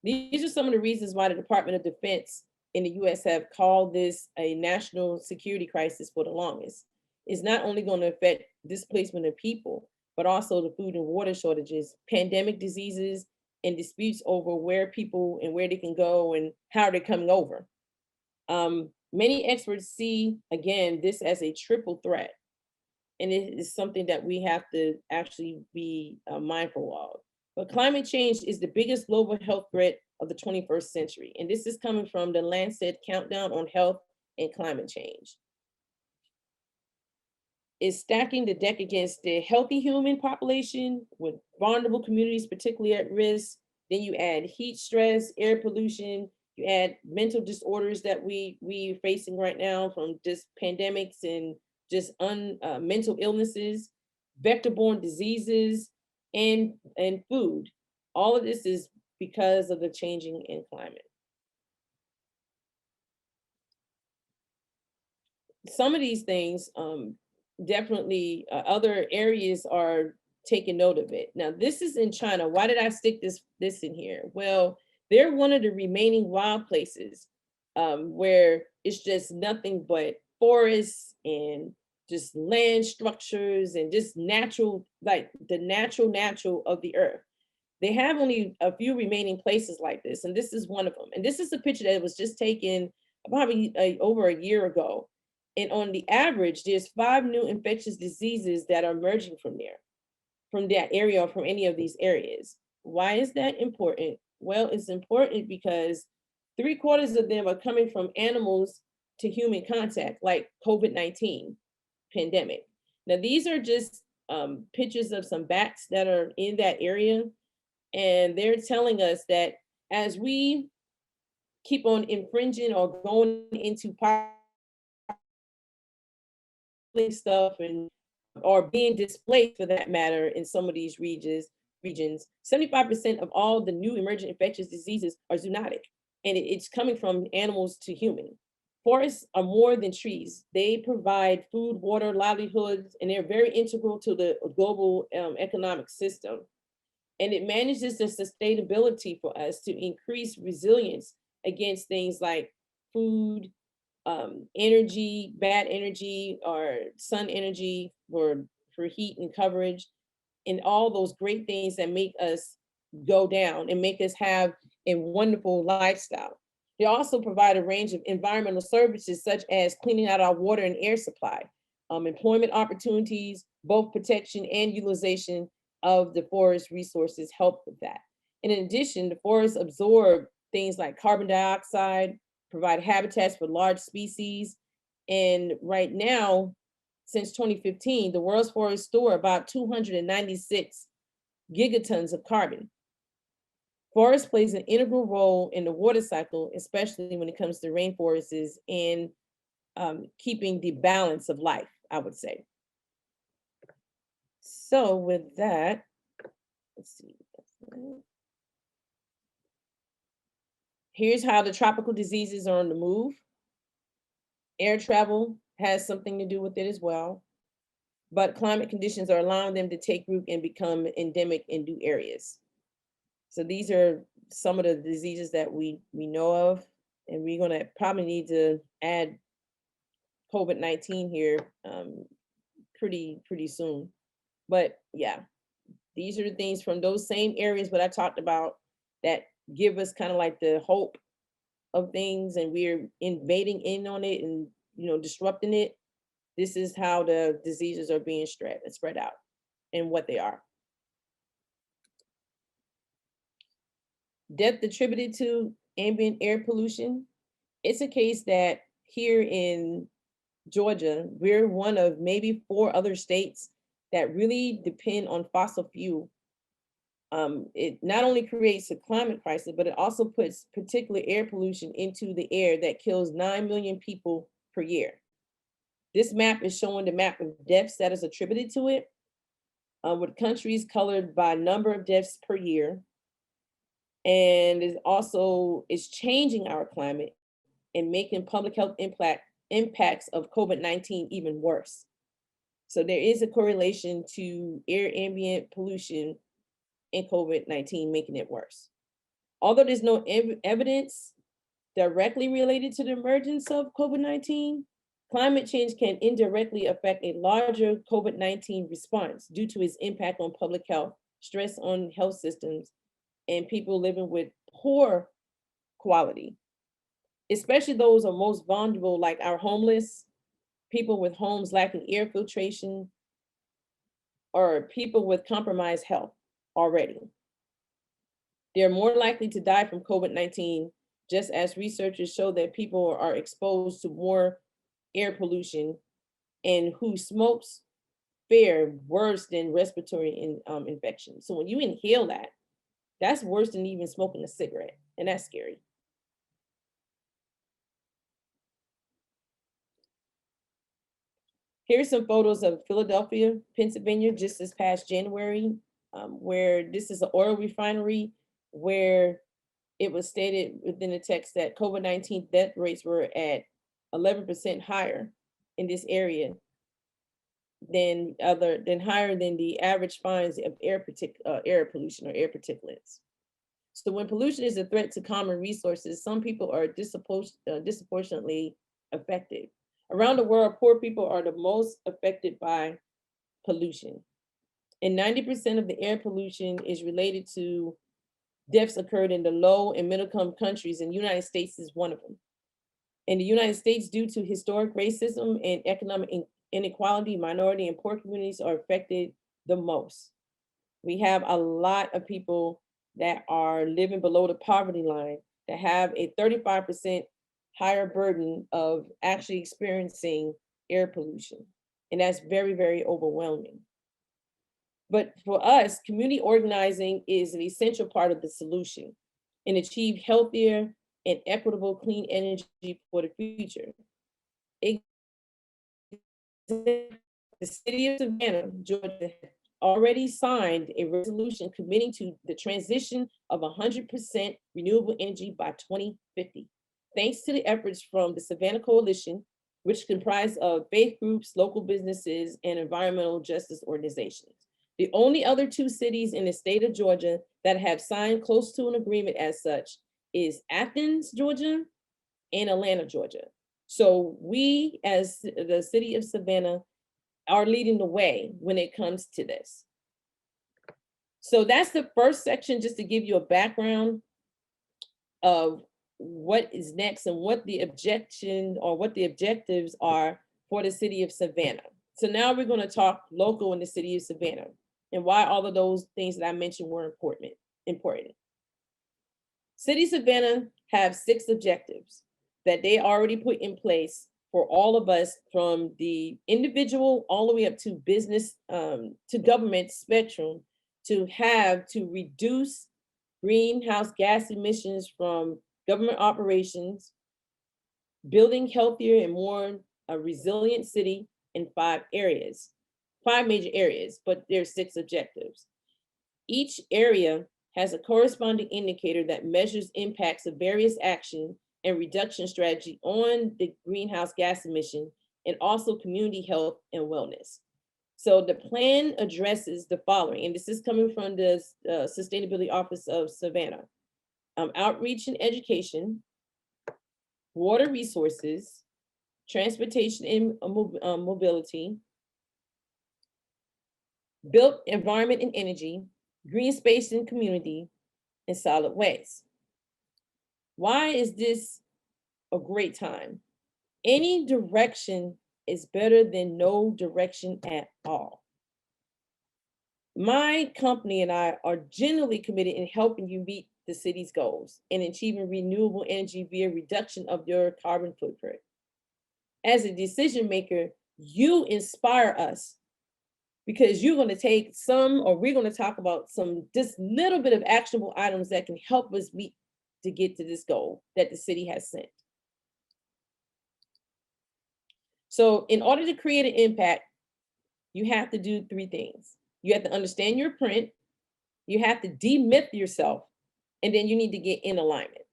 These are some of the reasons why the Department of Defense in the US have called this a national security crisis for the longest. It's not only going to affect displacement of people, but also the food and water shortages, pandemic diseases, and disputes over where people and where they can go and how they're coming over. Many experts see, again, this as a triple threat. and it is something that we have to actually be mindful of. But climate change is the biggest global health threat of the 21st century. And this is coming from the Lancet Countdown on Health and Climate Change. It's stacking the deck against the healthy human population with vulnerable communities, particularly at risk. Then you add heat stress, air pollution, you add mental disorders that we are facing right now from just pandemics and just mental illnesses, vector-borne diseases, and food. All of this is because of the changing in climate. Some of these things, definitely other areas are taking note of it. Now, this is in China. Why did I stick this in here? Well, they're one of the remaining wild places where it's just nothing but forests and just land structures and just natural, like the natural of the earth. They have only a few remaining places like this, and this is one of them. And this is a picture that was just taken probably over a year ago. And on the average, there's 5 new infectious diseases that are emerging from there, from that area or from any of these areas. Why is that important? Well, it's important because 3/4 of them are coming from animals to human contact, like COVID-19 pandemic. Now, these are just pictures of some bats that are in that area. And they're telling us that as we keep on infringing or going into stuff and or being displaced for that matter in some of these regions, 75% of all the new emergent infectious diseases are zoonotic, and it's coming from animals to human. Forests are more than trees. They provide food, water, livelihoods, and they're very integral to the global economic system. And it manages the sustainability for us to increase resilience against things like food, energy, bad energy, or sun energy for heat and coverage, and all those great things that make us go down and make us have a wonderful lifestyle. They also provide a range of environmental services such as cleaning out our water and air supply, employment opportunities, both protection and utilization of the forest resources help with that. And in addition, the forests absorb things like carbon dioxide, provide habitats for large species. And right now, since 2015, the world's forests store about 296 gigatons of carbon. Forest plays an integral role in the water cycle, especially when it comes to rainforests and keeping the balance of life, I would say. So with that, let's see. Here's how the tropical diseases are on the move. Air travel has something to do with it as well, but climate conditions are allowing them to take root and become endemic in new areas. So these are some of the diseases that we know of, and we're gonna probably need to add COVID-19 here pretty soon. But yeah, these are the things from those same areas that I talked about that give us kind of like the hope of things, and we're invading in on it and disrupting it. This is how the diseases are being spread out and what they are. Death attributed to ambient air pollution. It's a case that here in Georgia, we're one of maybe 4 other states that really depend on fossil fuel. It not only creates a climate crisis, but it also puts particular air pollution into the air that kills 9 million people per year. This map is showing the map of deaths that is attributed to it, with countries colored by number of deaths per year. And it also is changing our climate and making public health impacts of COVID-19 even worse. So there is a correlation to air ambient pollution and COVID-19 making it worse. Although there's no evidence directly related to the emergence of COVID-19, climate change can indirectly affect a larger COVID-19 response due to its impact on public health, stress on health systems, and people living with poor quality, especially those are most vulnerable, like our homeless, people with homes lacking air filtration, or people with compromised health already. They're more likely to die from COVID-19, just as researchers show that people are exposed to more air pollution and who smokes fare worse than respiratory infection. So when you inhale that, that's worse than even smoking a cigarette, and that's scary. Here's some photos of Philadelphia, Pennsylvania, just this past January, where this is an oil refinery where it was stated within the text that COVID-19 death rates were at 11% higher in this area than higher than the average finds of air pollution or air particulates. So when pollution is a threat to common resources, some people are disproportionately affected. Around the world, poor people are the most affected by pollution. And 90% of the air pollution is related to deaths occurred in the low and middle income countries, and the United States is one of them. In the United States, due to historic racism and economic inequality, minority and poor communities are affected the most. We have a lot of people that are living below the poverty line that have a 35% higher burden of actually experiencing air pollution. And that's very, very overwhelming. But for us, community organizing is an essential part of the solution and achieve healthier and equitable clean energy for the future. The city of Savannah, Georgia, already signed a resolution committing to the transition of 100% renewable energy by 2050. Thanks to the efforts from the Savannah Coalition, which comprised of faith groups, local businesses, and environmental justice organizations. The only other two cities in the state of Georgia that have signed close to an agreement as such is Athens, Georgia, and Atlanta, Georgia. So we, as the city of Savannah, are leading the way when it comes to this. So that's the first section, just to give you a background of what is next and what the objection or what the objectives are for the city of Savannah. So now we're going to talk local in the city of Savannah and why all of those things that I mentioned were important. City of Savannah have 6 objectives that they already put in place for all of us, from the individual all the way up to business, to government spectrum, to reduce greenhouse gas emissions from government operations, building healthier and more resilient city in 5 major areas, but there's 6 objectives. Each area has a corresponding indicator that measures impacts of various action and reduction strategy on the greenhouse gas emission, and also community health and wellness. So the plan addresses the following, and this is coming from the Sustainability Office of Savannah: outreach and education, water resources, transportation and mobility, built environment and energy, green space and community, and solid waste. Why is this a great time? Any direction is better than no direction at all. My company and I are genuinely committed in helping you meet the city's goals and achieving renewable energy via reduction of your carbon footprint. As a decision maker, you inspire us, because you're going to take some, or we're going to talk about some, just little bit of actionable items that can help us meet to get to this goal that the city has set. So in order to create an impact, you have to do 3 things. You have to understand your print, you have to demyth yourself, and then you need to get in alignment.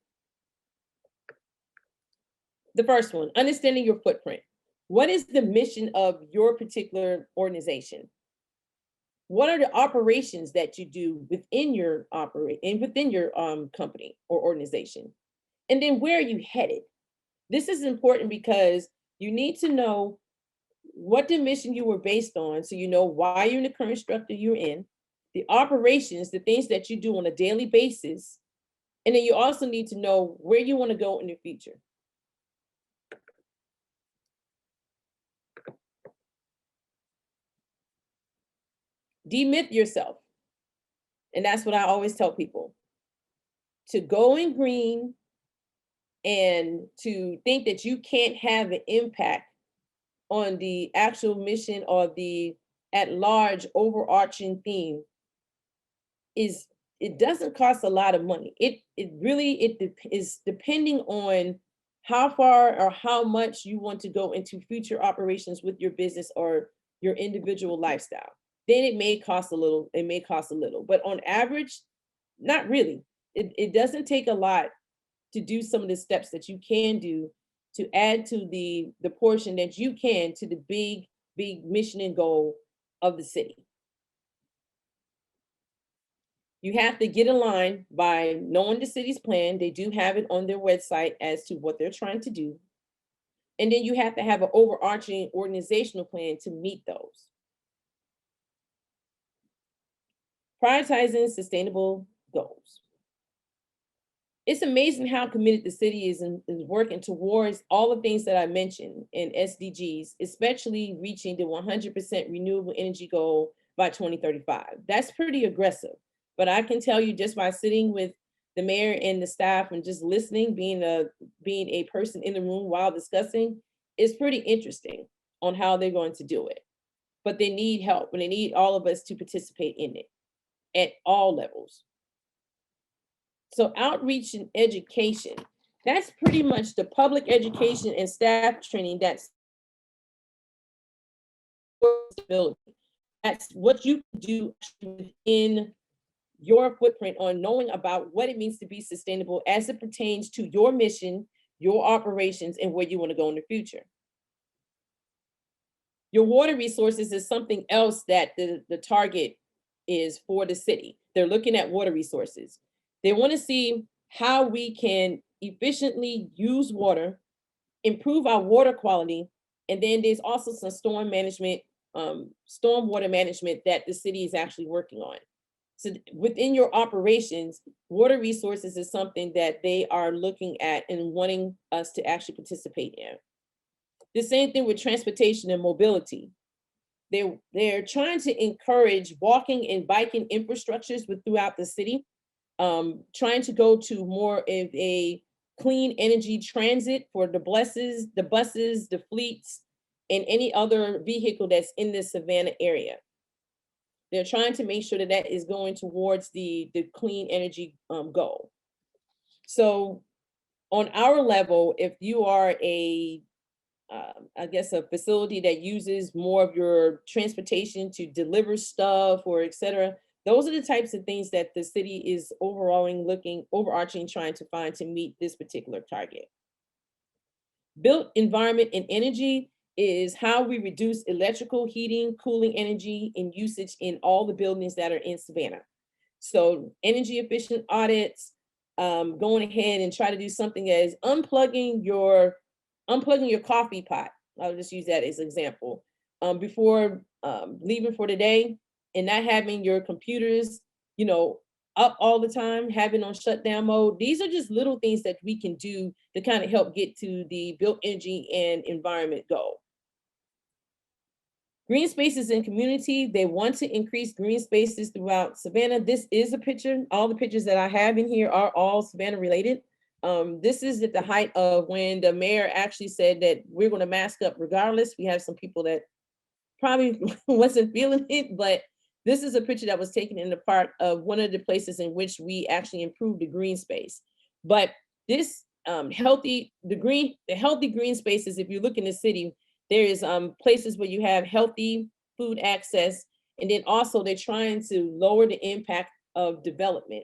The first one, understanding your footprint. What is the mission of your particular organization? What are the operations that you do within your company or organization? And then where are you headed? This is important because you need to know what the mission you were based on, so you know why you're in the current structure you're in, the operations, the things that you do on a daily basis, and then you also need to know where you want to go in the future. Demyth yourself. And that's what I always tell people. To go in green and to think that you can't have an impact on the actual mission or the at large overarching theme is, it doesn't cost a lot of money. It really is depending on how far or how much you want to go into future operations with your business or your individual lifestyle. Then it may cost a little, but on average, not really. It doesn't take a lot to do some of the steps that you can do to add to the portion that you can to the big mission and goal of the city. You have to get aligned by knowing the city's plan. They do have it on their website as to what they're trying to do. And then you have to have an overarching organizational plan to meet those. Prioritizing sustainable goals. It's amazing how committed the city is working towards all the things that I mentioned in SDGs, especially reaching the 100% renewable energy goal by 2035. That's pretty aggressive. But I can tell you, just by sitting with the mayor and the staff and just listening, being a person in the room while discussing, it's pretty interesting on how they're going to do it. But they need help, and they need all of us to participate in it at all levels. So outreach and education, that's pretty much the public education and staff training that's what you can do in your footprint on knowing about what it means to be sustainable as it pertains to your mission, your operations, and where you want to go in the future. Your water resources is something else that the target is for the city. They're looking at water resources. They want to see how we can efficiently use water, improve our water quality, and then there's also some storm management, stormwater management that the city is actually working on. So within your operations, water resources is something that they are looking at and wanting us to actually participate in. The same thing with transportation and mobility. They're trying to encourage walking and biking infrastructures throughout the city, trying to go to more of a clean energy transit for the buses, the fleets, and any other vehicle that's in the Savannah area. They're trying to make sure that that is going towards the clean energy goal. So on our level, if you are I guess a facility that uses more of your transportation to deliver stuff or et cetera, those are the types of things that the city is overarching, trying to find to meet this particular target. Built environment and energy is how we reduce electrical, heating, cooling energy and usage in all the buildings that are in Savannah. So energy efficient audits, going ahead and try to do something as unplugging your coffee pot. I'll just use that as an example. Before leaving for the day, and not having your computers, up all the time, having on shutdown mode. These are just little things that we can do to kind of help get to the built energy and environment goal. Green spaces in community, they want to increase green spaces throughout Savannah. This is a picture. All the pictures that I have in here are all Savannah related. This is at the height of when the mayor actually said that we're going to mask up regardless. We have some people that probably wasn't feeling it, but this is a picture that was taken in the park of one of the places in which we actually improved the green space. But this healthy green spaces, if you look in the city, there is places where you have healthy food access, and then also they're trying to lower the impact of development.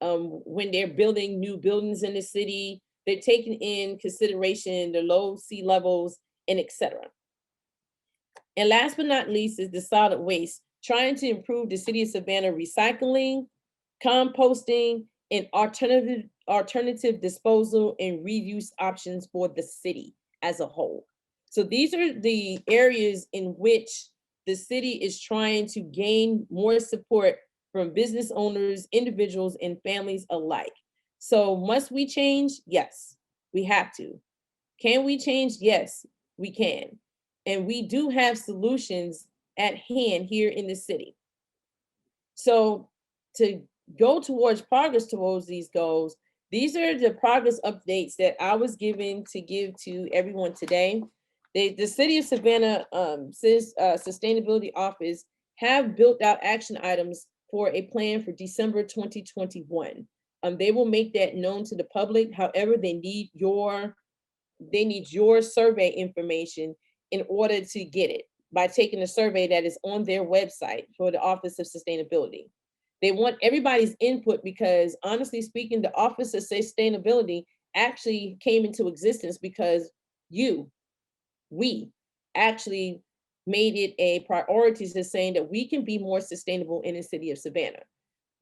When they're building new buildings in the city, they're taking in consideration the low sea levels and et cetera. And last but not least is the solid waste, trying to improve the city of Savannah recycling, composting, and alternative disposal and reuse options for the city as a whole. So these are the areas in which the city is trying to gain more support from business owners, individuals, and families alike. So must we change? Yes, we have to. Can we change? Yes, we can. And we do have solutions at hand here in the city. So to go towards progress towards these goals, these are the progress updates that I was given to give to everyone today. The City of Savannah Sustainability Office have built out action items for a plan for December 2021. They will make that known to the public. However, they need your survey information in order to get it by taking a survey that is on their website for the Office of Sustainability. They want everybody's input because, honestly speaking, the Office of Sustainability actually came into existence because we actually made it a priority to saying that we can be more sustainable in the city of Savannah.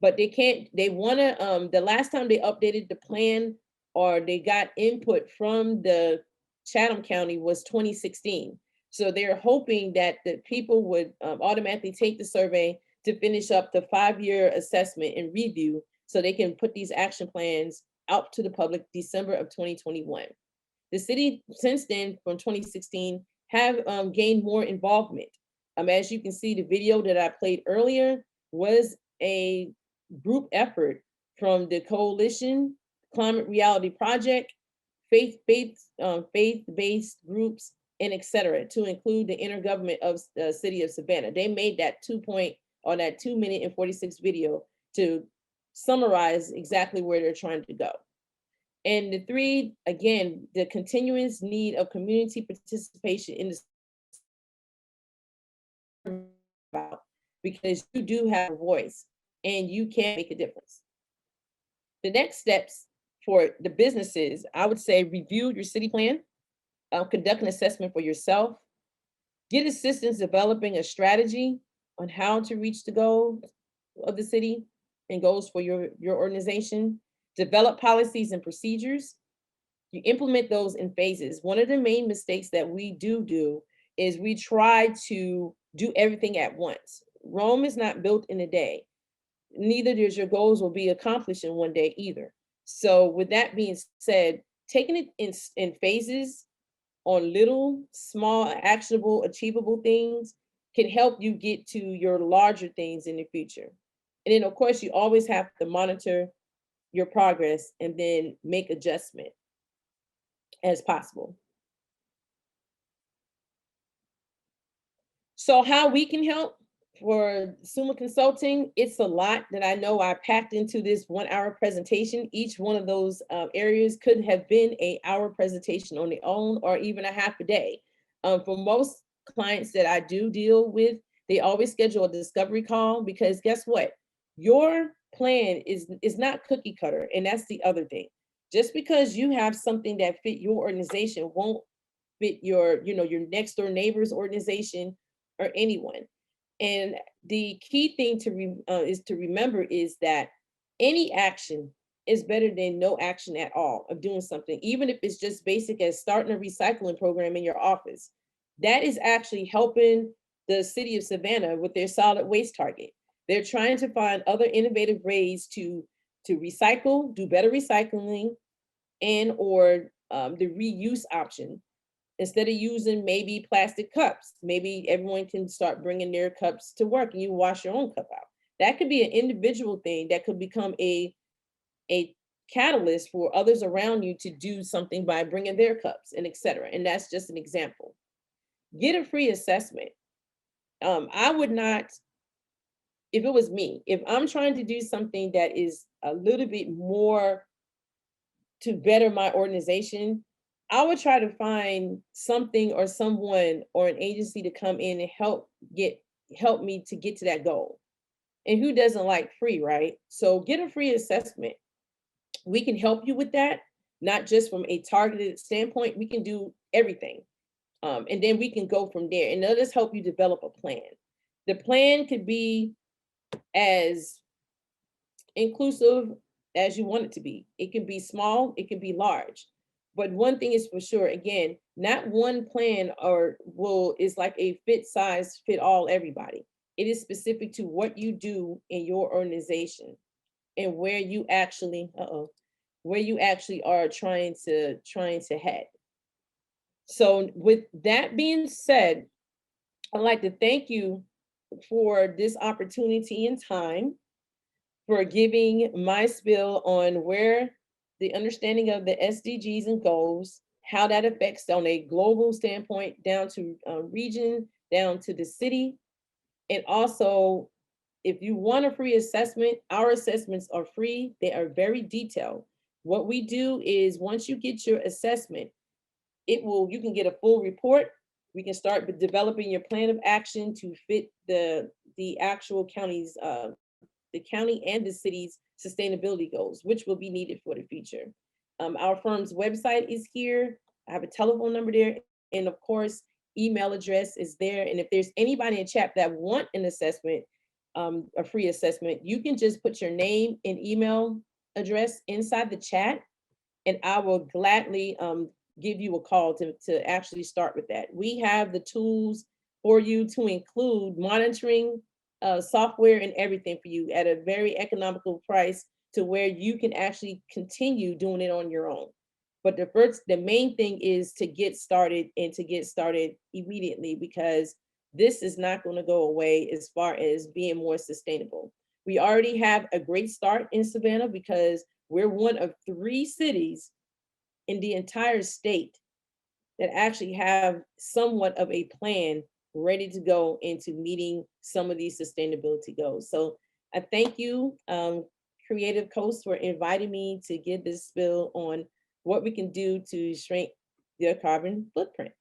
But they want to, the last time they updated the plan or they got input from the Chatham County was 2016. So they're hoping that the people would automatically take the survey to finish up the 5-year assessment and review so they can put these action plans out to the public December of 2021. The city since then, from 2016, have gained more involvement. As you can see, the video that I played earlier was a group effort from the Coalition, Climate Reality Project, faith-based groups, and et cetera, to include the intergovernment of the city of Savannah. They made that 2-minute and 46 video to summarize exactly where they're trying to go. And the three, again, the continuous need of community participation in the because you do have a voice and you can make a difference. The next steps for the businesses, I would say review your city plan, conduct an assessment for yourself, get assistance developing a strategy on how to reach the goals of the city and goals for your organization, develop policies and procedures. You implement those in phases. One of the main mistakes that we do is we try to do everything at once. Rome is not built in a day. Neither does your goals will be accomplished in one day either. So with that being said, taking it in phases on little, small, actionable, achievable things can help you get to your larger things in the future. And then of course, you always have to monitor your progress and then make adjustment as possible. So how we can help for SUMA Consulting, it's a lot that I know I packed into this 1-hour presentation. Each one of those areas could have been an hour presentation on their own or even a half a day. For most clients that I do deal with, they always schedule a discovery call because guess what? Your plan is not cookie cutter, and that's the other thing. Just because you have something that fit your organization won't fit your next door neighbor's organization or anyone. And the key thing is to remember is that any action is better than no action at all of doing something, even if it's just basic as starting a recycling program in your office. That is actually helping the city of Savannah with their solid waste target. They're trying to find other innovative ways to recycle, do better recycling, and or the reuse option. Instead of using maybe plastic cups, maybe everyone can start bringing their cups to work and you wash your own cup out. That could be an individual thing that could become a catalyst for others around you to do something by bringing their cups and et cetera. And that's just an example. Get a free assessment. I would not, if it was me, if I'm trying to do something that is a little bit more to better my organization, I would try to find something or someone or an agency to come in and help me to get to that goal. And who doesn't like free, right? So get a free assessment. We can help you with that, not just from a targeted standpoint. We can do everything. And then we can go from there and let us help you develop a plan. The plan could be as inclusive as you want it to be. It can be small, it can be large. But one thing is for sure, again, not one plan is like a fit all everybody. It is specific to what you do in your organization and where you actually are trying to head. So with that being said, I'd like to thank you for this opportunity and time, for giving my spill on where the understanding of the SDGs and goals, how that affects on a global standpoint down to region, down to the city. And also, if you want a free assessment, our assessments are free. They are very detailed. What we do is once you get your assessment, you can get a full report. We can start with developing your plan of action to fit the actual county's the county and the city's sustainability goals, which will be needed for the future. Our firm's website is here. I have a telephone number there. And of course, email address is there. And if there's anybody in chat that want an assessment, a free assessment, you can just put your name and email address inside the chat, and I will gladly give you a call to actually start with that. We have the tools for you to include monitoring software and everything for you at a very economical price to where you can actually continue doing it on your own. But the main thing is to get started, and to get started immediately, because this is not going to go away as far as being more sustainable. We already have a great start in Savannah because we're one of 3 cities in the entire state that actually have somewhat of a plan ready to go into meeting some of these sustainability goals. So I thank you, Creative Coast, for inviting me to give this spill on what we can do to shrink their carbon footprint.